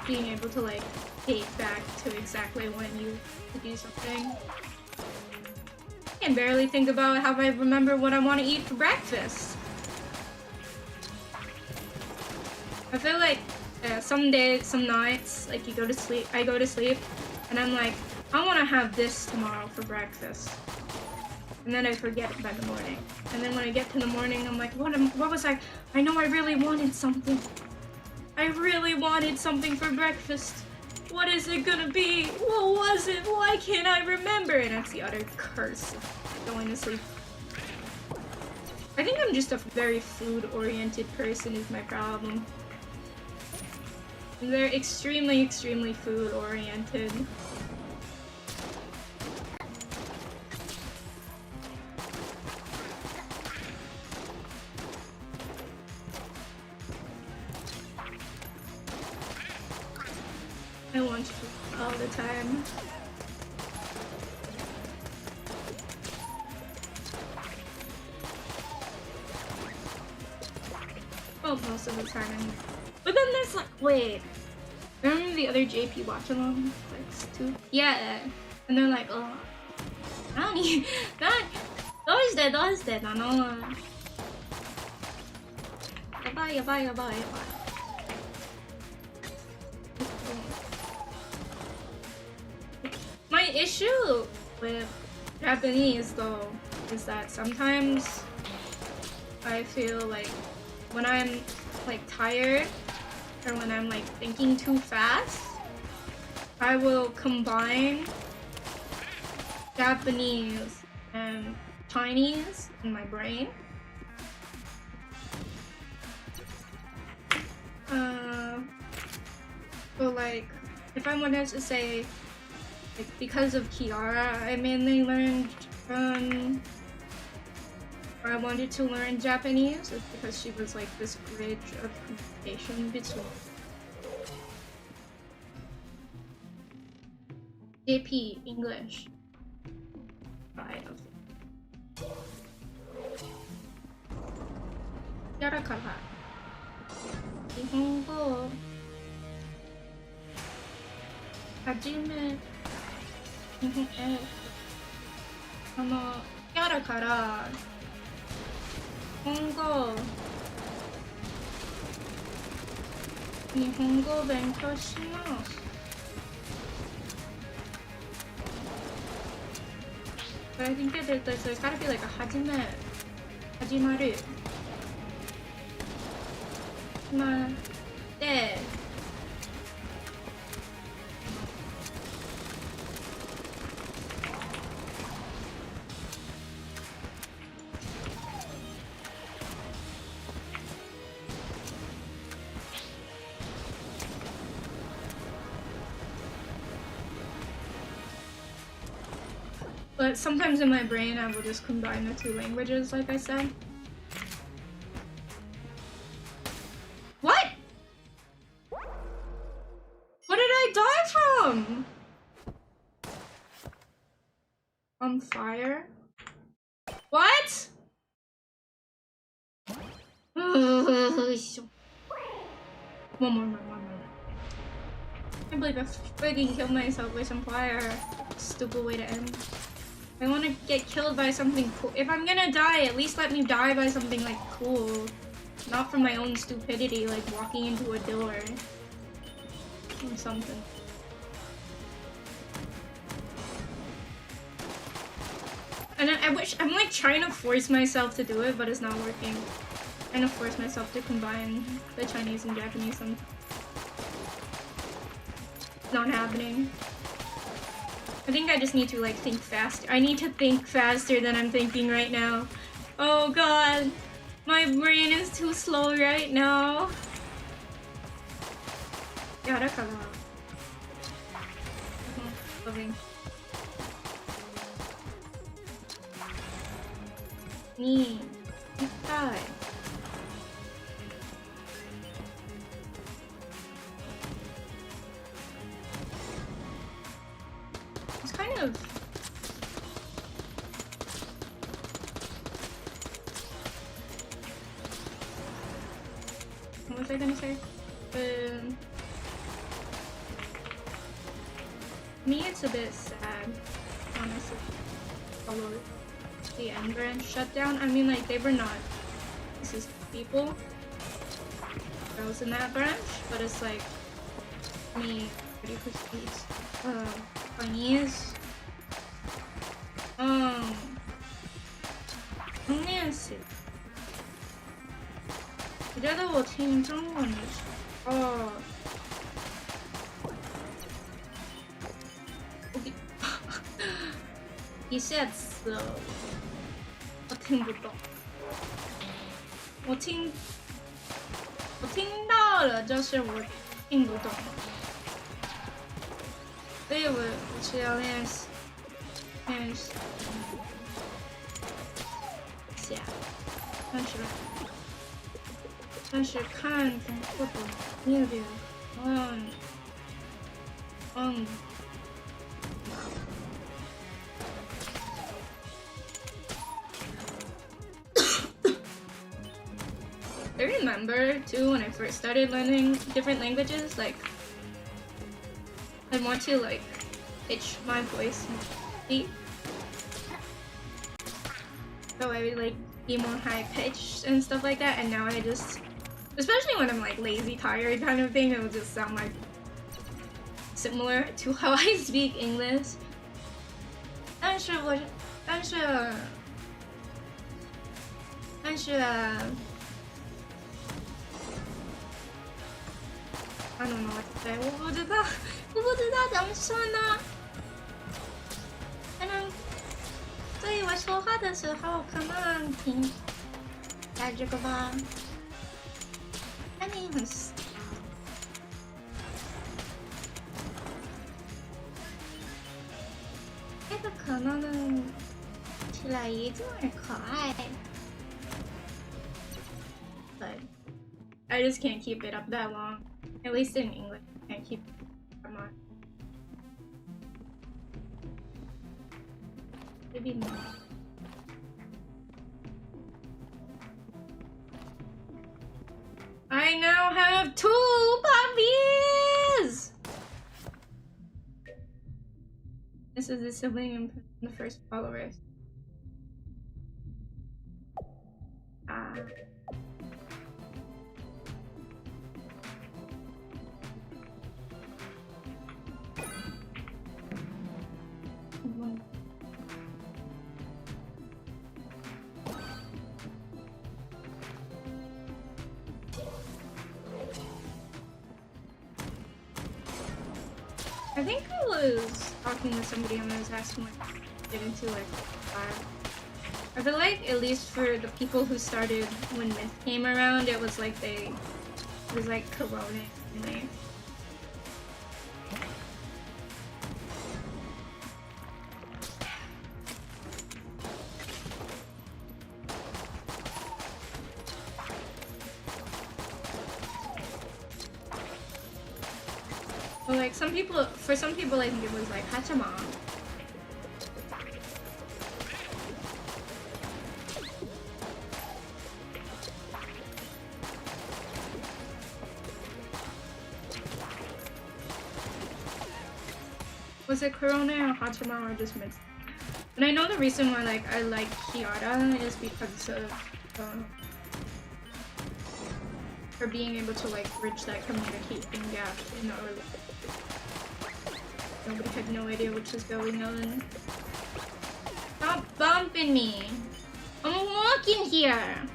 being able to like date back to exactly when you could do something. I can barely think about how I remember what I want to eat for breakfast. I feel like some days, some nights, like I go to sleep, and I'm like, I want to have this tomorrow for breakfast. And then I forget by the morning. And then when I get to the morning, I'm like, what was I know I really wanted something. I really wanted something for breakfast. What is it gonna be? What was it? Why can't I remember? And that's the utter curse of going to sleep. I think I'm just a very food-oriented person is my problem. They're extremely, extremely food-oriented. I want to all the time. Well, most of the time. But then there's like, wait. Remember the other JP watch along too? Yeah. And they're like, oh, Nani? That. どうしてなの? やばい. My issue with Japanese though is that sometimes I feel like when I'm like tired or when I'm like thinking too fast, I will combine Japanese and Chinese in my brain. So like, if I wanted to say, like, because of Kiara, I mainly learned, or I wanted to learn Japanese, it's because she was like this bridge of communication between JP, English, side of it. やらから日本語を始め日本やらから日本語を勉強します。But I think that there's gotta be like a 始まるまでBut sometimes in my brain I will just combine the two languages, like I said. What? What did I die from? On fire? What? One more. I can't believe I freaking killed myself with some fire. Stupid way to end. I want to get killed by something cool. If I'm gonna die, at least let me die by something like cool. Not from my own stupidity, like walking into a door. Or something. And I wish, I'm like trying to force myself to do it, but it's not working. I'm trying to force myself to combine the Chinese and Japanese and it's not happening. I think I just need to like think faster. I need to think faster than I'm thinking right now. Oh god. My brain is too slow right now. Yeah, that's loving. Me. Die. It's kind of what was I gonna say? Me, it's a bit sad, honestly. Although the end branch shut down. I mean, like, they were not racist people. I was in that branch, but it's like me, pretty Chinese. Nancy. 觉得我听中文的时候，一下子我听不懂，我听到了，就是我听不懂，所以我是要练习下，但是看懂不懂，有点 I remember too when I first started learning different languages, like I want to like pitch my voice deep, so I would like be more high pitched and stuff like that. And now I just, especially when I'm like lazy, tired kind of thing, it will just sound like similar to how I speak English. 但是I don't know what to say. 我不知道怎么说呢。所以我说话的时候可能听下这个吧。那你很。这个可能起来有点可爱。But I just can't keep it up that long. At least in English, I can't keep it that much. Maybe not. I now have 2 puppies! This is the sibling in the first followers. I think I was talking to somebody and I was asking like get into like I feel like at least for the people who started when Myth came around, it was like it was like Corona and they like for some people I think it was like Hachama. Was it Corona or Hachama or just Mid? And I know the reason why like I like Kiara is because of her being able to like bridge that communication gap in the early. Nobody had no idea what was going on. Stop bumping me! I'm walking here!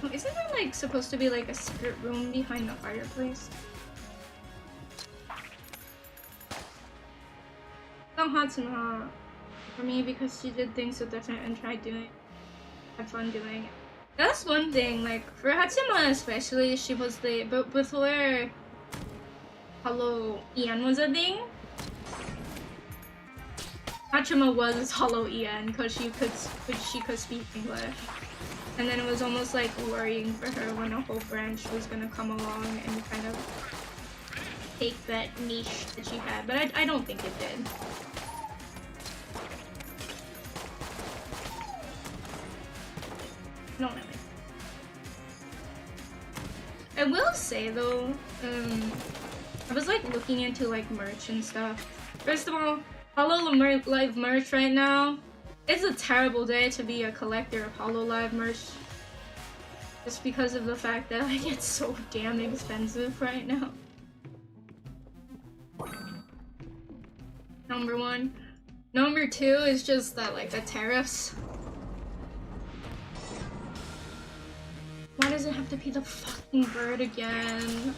Oh, isn't there like supposed to be like a secret room behind the fireplace? Hatsuma for me because she did things so different and had fun doing it. That's one thing, like for Hatsuma especially, she was but before Hollow Ian was a thing, Hatsuma was Hollow Ian because she could speak English. And then it was almost like worrying for her when a whole branch was gonna come along and kind of take that niche that she had, but I don't think it did. Not really. I will say though, I was like looking into like merch and stuff. First of all, HoloLive merch right now. It's a terrible day to be a collector of HoloLive merch. Just because of the fact that like it's so damn expensive right now. Number 1. Number 2 is just that like the tariffs. Why does it have to be the fucking bird again?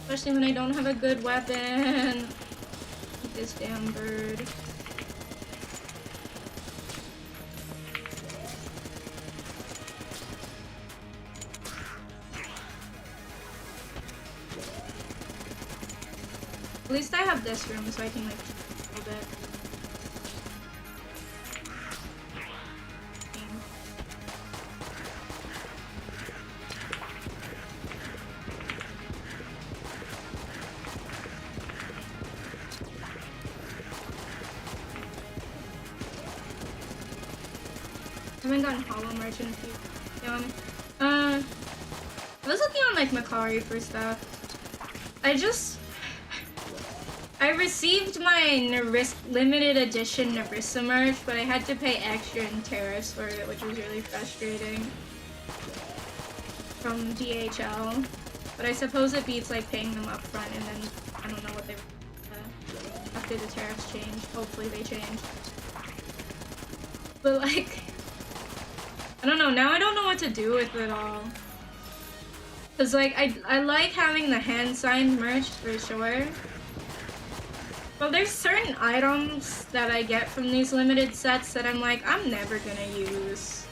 Especially when I don't have a good weapon. This damn bird. At least I have this room so I can like a little bit. I haven't gotten hollow merch in a few. I was looking on like Kawaii for stuff. I received my limited edition Narissa merch, but I had to pay extra in tariffs for it, which was really frustrating. From DHL. But I suppose it beats like paying them up front and then I don't know what they after the tariffs change. Hopefully they change. But like I don't know, now I don't know what to do with it all. Cause like, I like having the hand-signed merch for sure. But there's certain items that I get from these limited sets that I'm like, I'm never gonna use.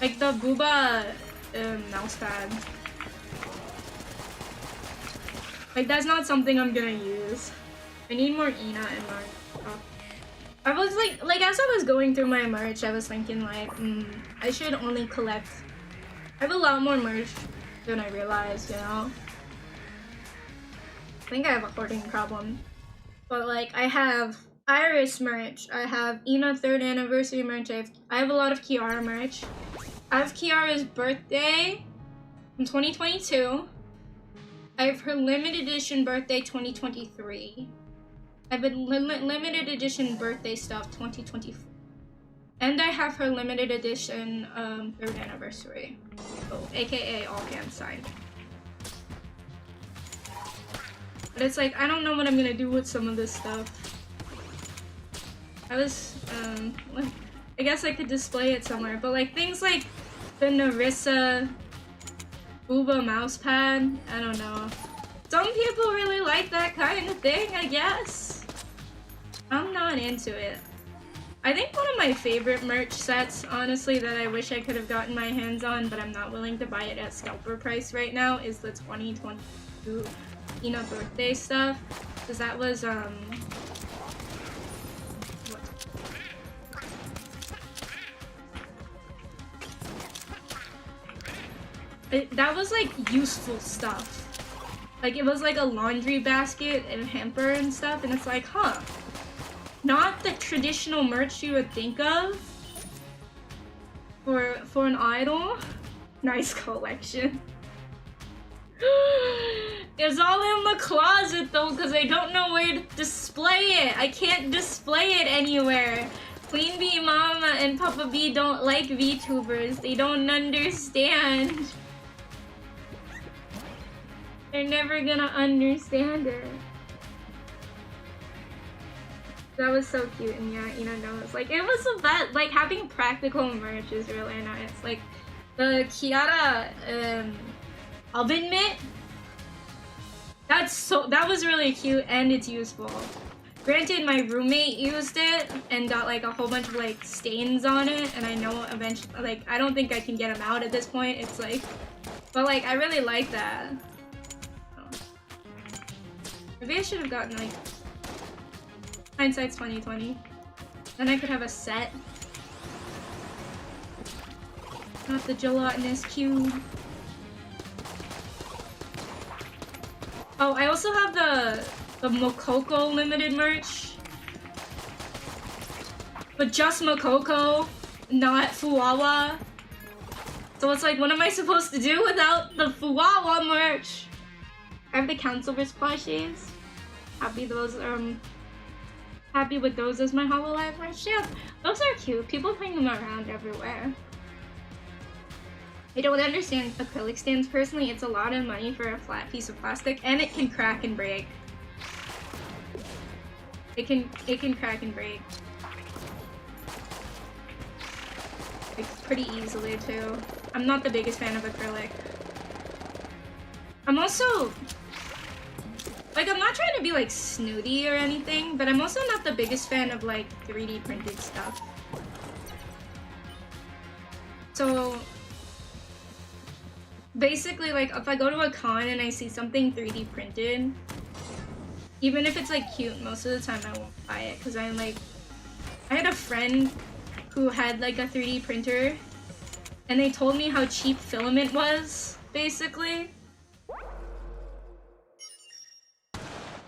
Like the Booba mousepad. Like that's not something I'm gonna use. I need more Ina in my I was like as I was going through my merch, I was thinking like, I should only collect. I have a lot more merch than I realized, you know? I think I have a hoarding problem. But like, I have Iris merch, I have Ina 3rd anniversary merch, I have a lot of Kiara merch. I have Kiara's birthday from 2022. I have her limited edition birthday 2023. I have a limited edition birthday stuff 2024. And I have her limited edition 3rd anniversary. Oh, aka all hands signed. But it's like, I don't know what I'm gonna do with some of this stuff. I was, like, I guess I could display it somewhere, but like things like the Narissa Booba mousepad, I don't know. Some people really like that kind of thing, I guess. I'm not into it. I think one of my favorite merch sets, honestly, that I wish I could have gotten my hands on, but I'm not willing to buy it at scalper price right now, is the 2022 Ina birthday stuff. Because that was, that was like useful stuff. Like it was like a laundry basket and hamper and stuff, and it's like, huh. Not the traditional merch you would think of for an idol. Nice collection. It's all in the closet though, because I don't know where to display it. I can't display it anywhere. Queen Bee Mama and Papa B don't like VTubers. They don't understand. They're never gonna understand it. That was so cute, and yeah, Ina knows. Like, it was the best. Like, having practical merch is really nice. Like, the Kiara oven mitt. That was really cute, and it's useful. Granted, my roommate used it and got like a whole bunch of like stains on it, and I know eventually, like, I don't think I can get them out at this point. It's like, but like, I really like that. Oh. Maybe I should have gotten like. Hindsight's 2020. Then I could have a set. Not the gelatinous cube. Oh, I also have the Mokoko limited merch. But just Mokoko, not Fuwawa. So it's like, what am I supposed to do without the Fuwawa merch? I have the Councilverse plushies. Happy with those as my HoloLive merch. Yeah, those are cute. People bring them around everywhere. I don't understand acrylic stands personally. It's a lot of money for a flat piece of plastic, and it can crack and break. It can crack and break. Like, pretty easily too. I'm not the biggest fan of acrylic. I'm also like, I'm not trying to be like snooty or anything, but I'm also not the biggest fan of like 3D printed stuff. So basically, like, if I go to a con and I see something 3D printed, even if it's like cute, most of the time I won't buy it because I'm like, I had a friend who had like a 3D printer and they told me how cheap filament was, basically.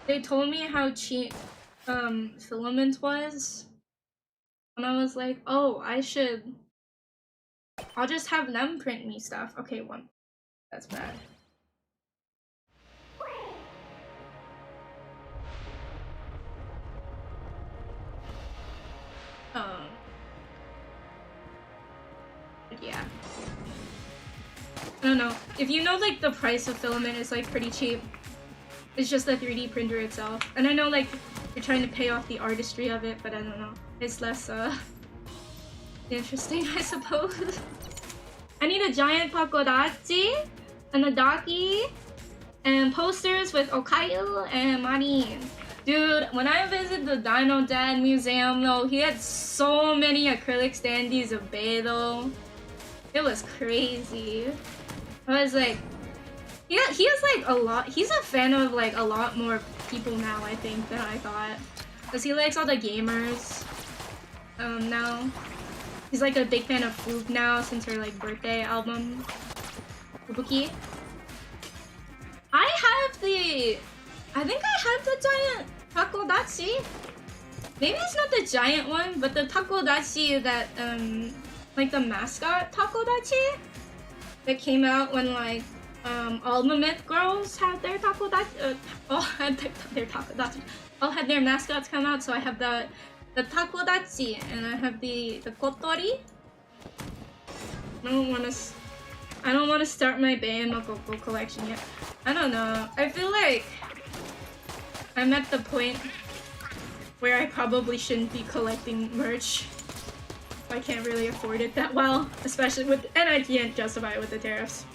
They told me how cheap filament was, and I was like, oh, I'll just have them print me stuff. Okay, one. That's bad. But yeah. I don't know. If you know like the price of filament is like pretty cheap. It's just the 3D printer itself. And I know like you're trying to pay off the artistry of it, but I don't know. It's less interesting, I suppose. I need a giant pakodachi and a daki and posters with Okayu and Marin. Dude, when I visited the Dino Dad Museum though, he had so many acrylic standees of Beidou. It was crazy. I was like, he has like a lot, he's a fan of like a lot more people now, I think, than I thought. Cause he likes all the gamers now. He's like a big fan of Foog now since her like birthday album. Fubuki. I think I have the giant takodachi. Maybe it's not the giant one, but the takodachi that like the mascot takodachi that came out when like all the myth girls had their takodachi, all had their mascots come out. So I have the takodachi and I have the kotori. I don't want to start my Bae Makoko collection yet. I don't know. I feel like I'm at the point where I probably shouldn't be collecting merch. I can't really afford it that well, especially with, and I can't justify it with the tariffs.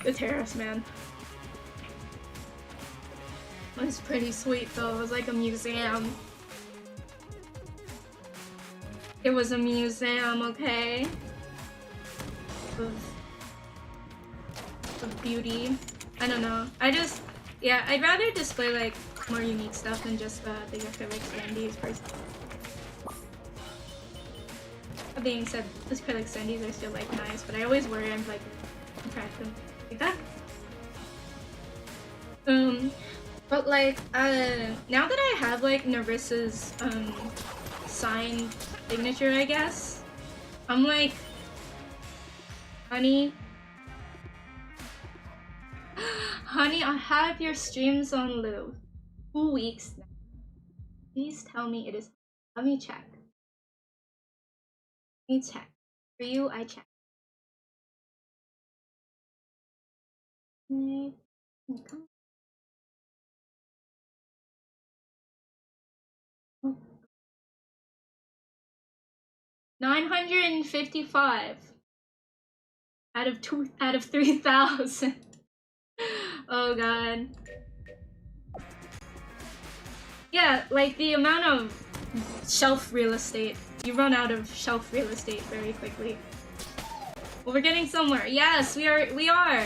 The tariffs, man. It was pretty sweet though. It was like a museum. It was a museum, okay? Of beauty. I don't know. Yeah, I'd rather display like more unique stuff than just the acrylic standees personally. That being said, the acrylic standees are still like nice, but I always worry I'm like crack them like that. But like now that I have like Narissa's signed signature, I guess, I'm like, honey, I have your streams on loop. 2 weeks now. Please tell me it is. Let me check. Let me check. For you, I check. Come. Oh. 955 out of 3,000. Oh god. Yeah, like the amount of shelf real estate. You run out of shelf real estate very quickly. Well, we're getting somewhere. Yes, we are.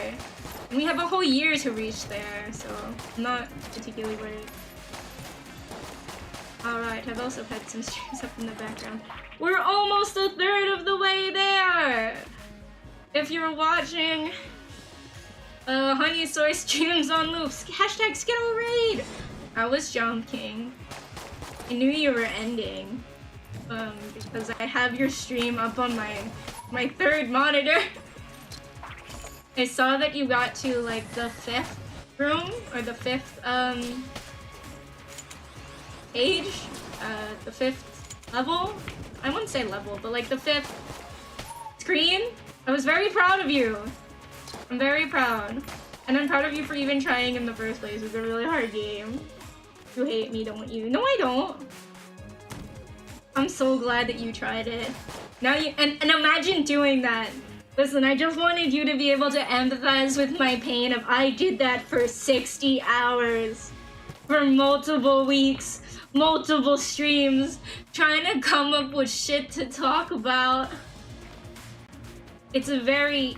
And we have a whole year to reach there, so I'm not particularly worried. Alright, I've also had some streams up in the background. We're almost a third of the way there! If you're watching Honeysaur streams on loops, hashtag Skittle Raid! I was joking. I knew you were ending. Because I have your stream up on my third monitor. I saw that you got to like the 5th room, or the 5th page, the 5th level. I wouldn't say level, but like the 5th screen. I was very proud of you. I'm very proud. And I'm proud of you for even trying in the first place. It's a really hard game. You hate me, don't you? No, I don't. I'm so glad that you tried it. Now you and imagine doing that. Listen, I just wanted you to be able to empathize with my pain of I did that for 60 hours. For multiple weeks, multiple streams, trying to come up with shit to talk about. It's a very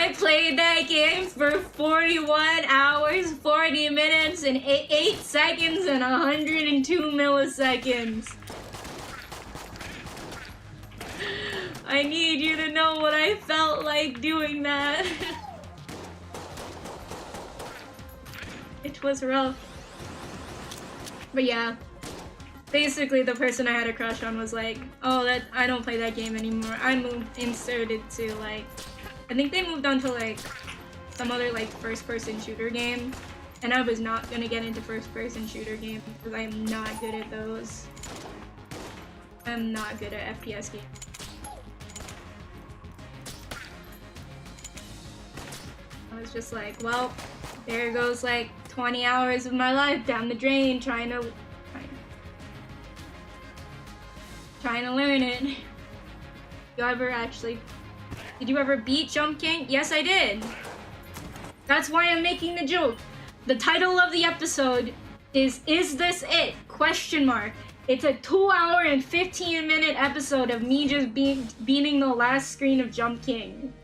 I played that game for 41 hours, 40 minutes, and 8 seconds, and 102 milliseconds. I need you to know what I felt like doing that. It was rough. But yeah. Basically, the person I had a crush on was like, oh, I don't play that game anymore. I inserted to, like, I think they moved on to, like, some other, like, first-person shooter game. And I was not gonna get into first-person shooter games because I'm not good at those. I'm not good at FPS games. I was just like, well, there goes, like, 20 hours of my life down the drain trying to learn it. Did you ever beat Jump King? Yes, I did. That's why I'm making the joke. The title of the episode is This It? Question mark. It's a 2-hour and 15-minute episode of me just beating the last screen of Jump King.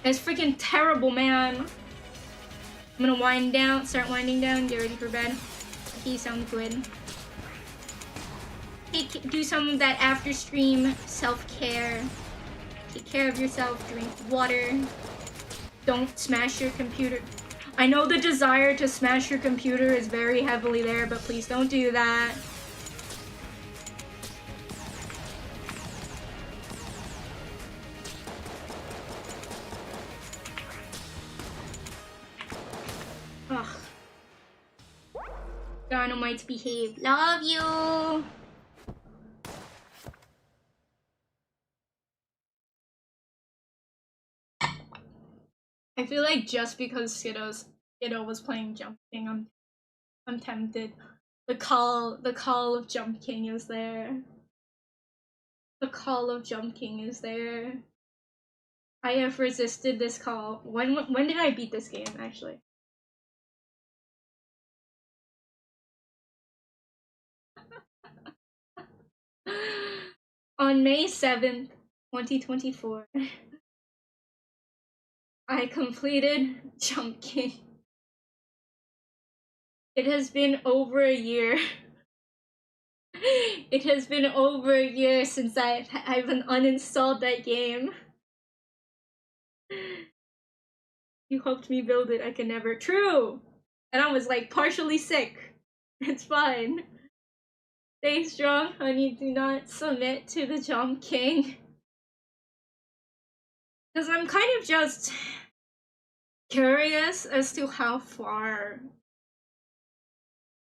It's freaking terrible, man. I'm gonna start winding down, get ready for bed. Okay, sounds good. Do some of that after stream self-care. Take care of yourself, drink water. Don't smash your computer. I know the desire to smash your computer is very heavily there, but please don't do that. Ugh. Dynamites behave. Love you! I feel like just because Skiddo was playing Jump King, I'm tempted. The call of Jump King is there. The call of Jump King is there. I have resisted this call. When did I beat this game, actually? On May 7th, 2024. I completed Jump King. It has been over a year. It has been over a year since I've uninstalled that game. You helped me build it, I can never. True! And I was like partially sick. It's fine. Stay strong, honey, do not submit to the Jump King. Because I'm kind of just curious as to how far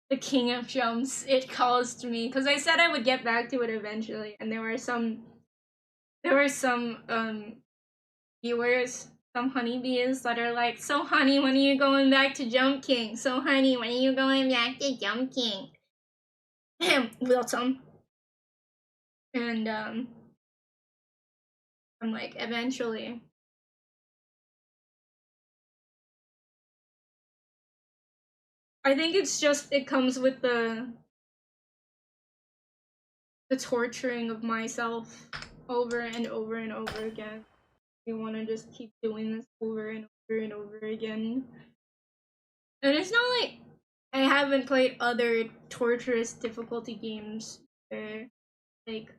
the King of Jumps it caused me. Because I said I would get back to it eventually, and there were some viewers, some honeybees that are like, so honey, when are you going back to Jump King? So honey, when are you going back to Jump King? Wilton. And I'm like, eventually. I think it's just, it comes with the torturing of myself over and over and over again. You want to just keep doing this over and over and over again. And it's not like I haven't played other torturous difficulty games where, like,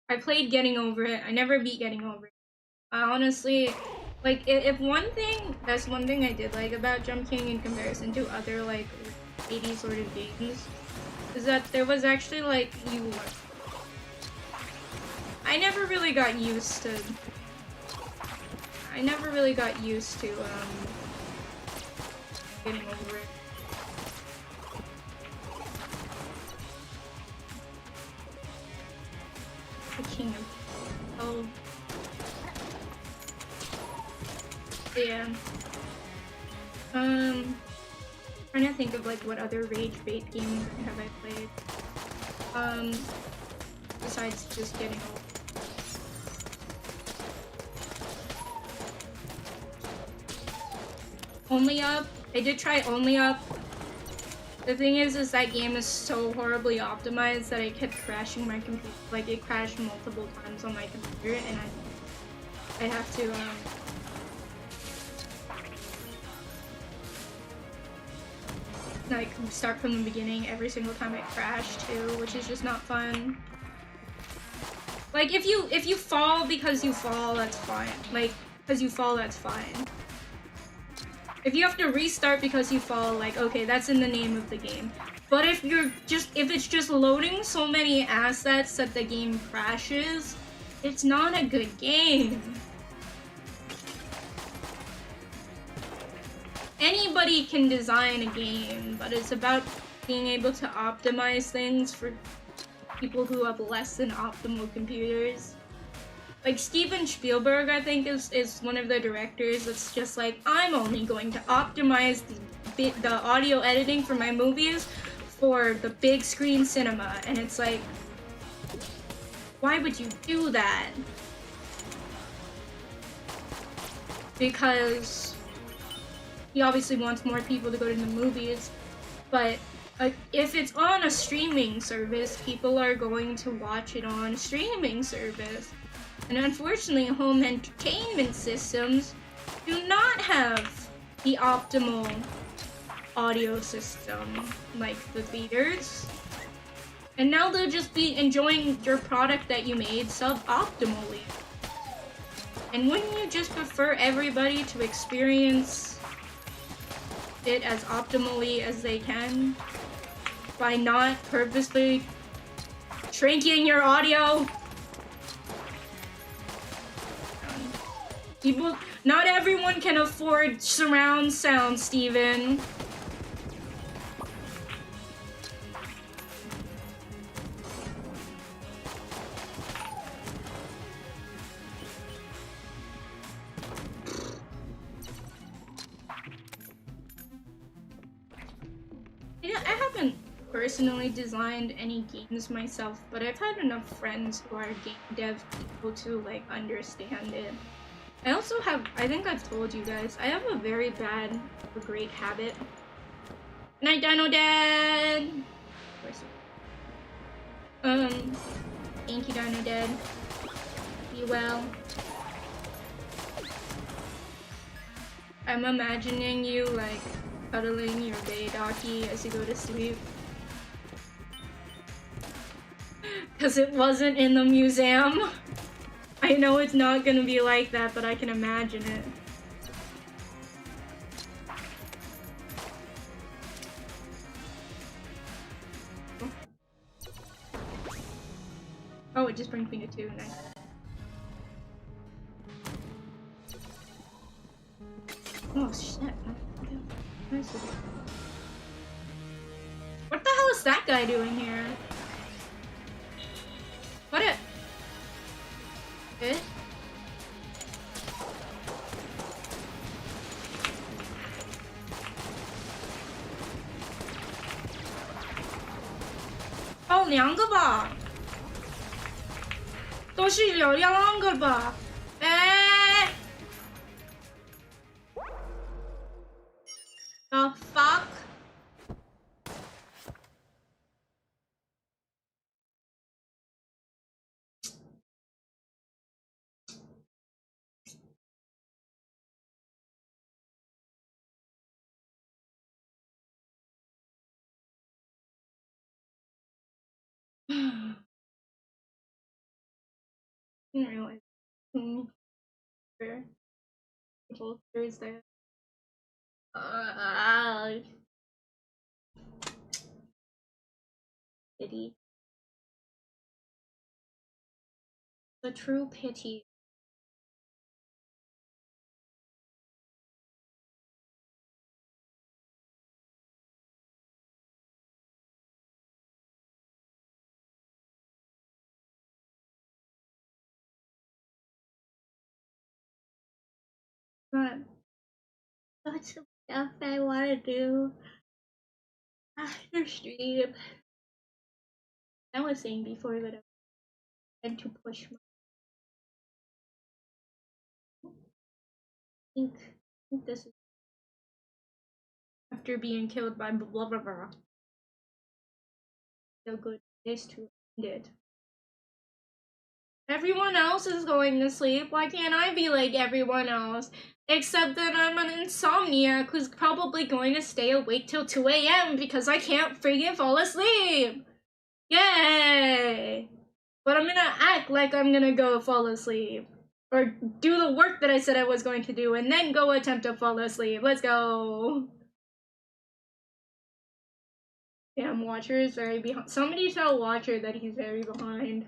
I played Getting Over It. I never beat Getting Over It. Honestly, like, if that's one thing I did like about Jump King in comparison to other, like, 80s sort of games, is that there was actually, like, I never really got used to, Getting Over It. The King of... Oh. Yeah. Trying to think of like what other rage bait game have I played. Besides just Getting Over. Only Up. I did try Only Up. The thing is that game is so horribly optimized that it kept crashing my computer. Like, it crashed multiple times on my computer, and I have to like start from the beginning every single time I crash too, which is just not fun. Like if you fall because you fall, that's fine. Like because you fall, that's fine. If you have to restart because you fall, like okay, that's in the name of the game. But if it's just loading so many assets that the game crashes, it's not a good game. Anybody can design a game, but it's about being able to optimize things for people who have less than optimal computers. Like Steven Spielberg, I think, is one of the directors that's just like, I'm only going to optimize the audio editing for my movies for the big screen cinema. And it's like, why would you do that? Because he obviously wants more people to go to the movies, but if it's on a streaming service, people are going to watch it on a streaming service. And unfortunately, home entertainment systems do not have the optimal audio system like the theaters. And now they'll just be enjoying your product that you made suboptimally. And wouldn't you just prefer everybody to experience it as optimally as they can by not purposely shrinking your audio? Not everyone can afford surround sound, Steven. Yeah, I haven't personally designed any games myself, but I've had enough friends who are game dev people to like understand it. I also have, I think I've told you guys, I have a very bad or great habit. Good night, Dino Dad! Thank you, Dino Dad. Be well. I'm imagining you, like, cuddling your Baydaki as you go to sleep. Because it wasn't in the museum. I know it's not gonna be like that, but I can imagine it. Oh, it just brings me to 2. Nice. Oh shit. What the hell is that guy doing here? What it? Good?哦，2个吧，都是有2个吧？哎 ，the fuck？ Didn't realize. Fair. Thursday. Pity. The true pity. But that's the stuff I want to do after stream. I was saying before that I had to push my. I think this is after being killed by blah blah blah. So good place to end it. Everyone else is going to sleep. Why can't I be like everyone else? Except that I'm an insomniac who's probably going to stay awake till 2 a.m. because I can't freaking fall asleep. Yay! But I'm gonna act like I'm gonna go fall asleep. Or do the work that I said I was going to do and then go attempt to fall asleep. Let's go! Damn, Watcher is very behind. Somebody tell Watcher that he's very behind.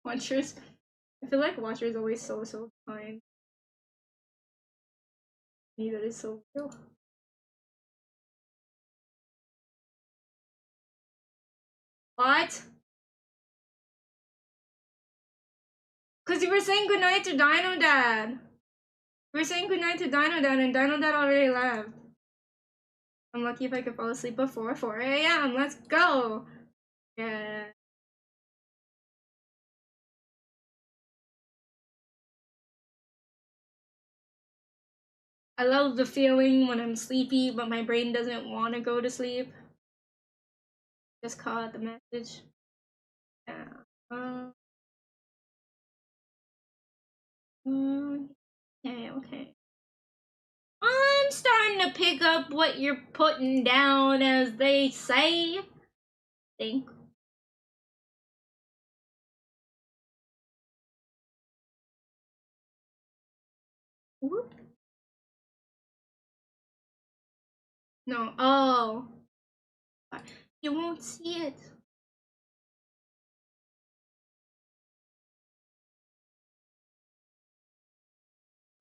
Watcher's... I feel like Watcher is always so behind. Me, that is so real. What? Because you were saying goodnight to Dino Dad. We were saying goodnight to Dino Dad and Dino Dad already left. I'm lucky if I could fall asleep before 4 a.m. Let's go! Yeah. I love the feeling when I'm sleepy, but my brain doesn't want to go to sleep. Just caught the message. Yeah. Okay. I'm starting to pick up what you're putting down, as they say. Think. Whoop. No. Oh. You won't see it.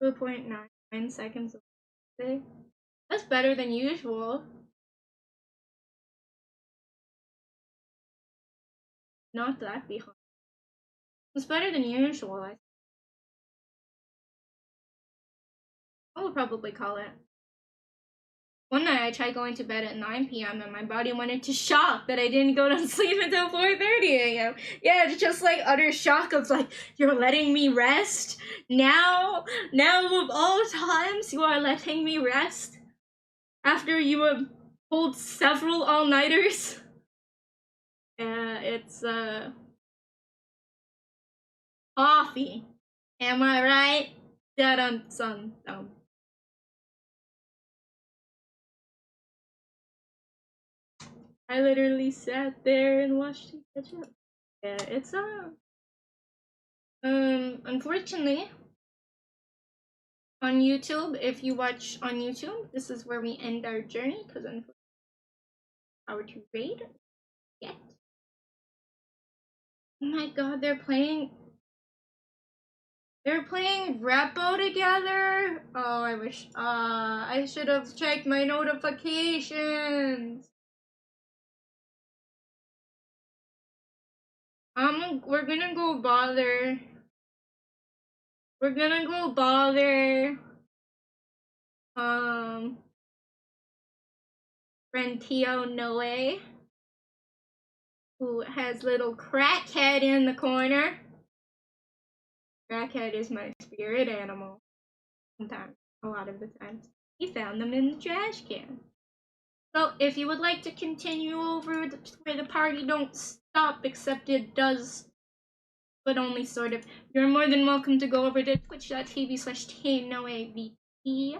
.9 seconds of day. That's better than usual. Not that behind. It's better than usual. I will probably call it. One night I tried going to bed at 9 p.m. and my body went into shock that I didn't go to sleep until 4:30 a.m. Yeah, it's just like utter shock of like, you're letting me rest? Now of all times, you are letting me rest? After you have pulled several all-nighters? Yeah, it's, coffee. Am I right? Da-dum-dum. I literally sat there and watched you catch up. Yeah, it's unfortunately, on YouTube, if you watch on YouTube, this is where we end our journey, because unfortunately, our to raid yet. Oh my god, they're playing Repo together? Oh, I wish, I should have checked my notifications. We're gonna go bother. Rentio Noe, who has little crackhead in the corner. Crackhead is my spirit animal. Sometimes, a lot of the times. He found them in the trash can. So if you would like to continue over where the party don't stop, except it does, but only sort of, you're more than welcome to go over to twitch.tv/TNoAVT.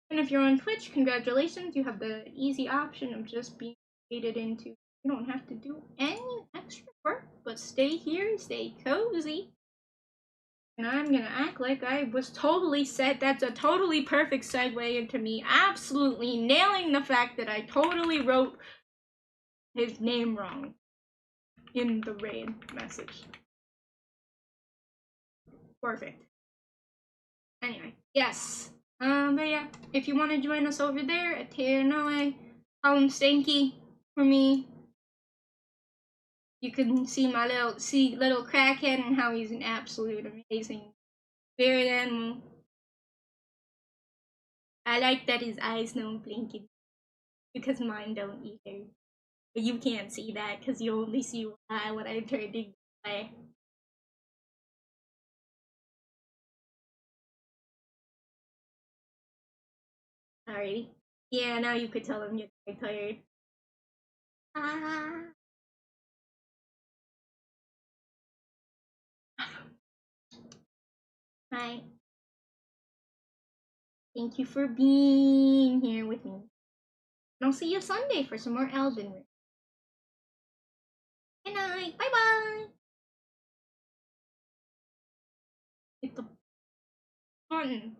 And if you're on Twitch, congratulations, you have the easy option of just being created into. You don't have to do any extra work, but stay here, stay cozy. And I'm gonna act like I was totally set. That's a totally perfect segue into me absolutely nailing the fact that I totally wrote his name wrong in the raid message. Perfect. Anyway, yes. But yeah, if you want to join us over there at TNOA, call him Stanky for me. You can see my little crackhead and how he's an absolute amazing spirit animal. I like that his eyes don't blink because mine don't either. But you can't see that because you only see one eye when I turn the eye. Alrighty. Yeah, now you could tell him you're tired. Ah. Hi. Thank you for being here with me. And I'll see you Sunday for some more Elden Ring. Good night. Bye bye. Hit the button.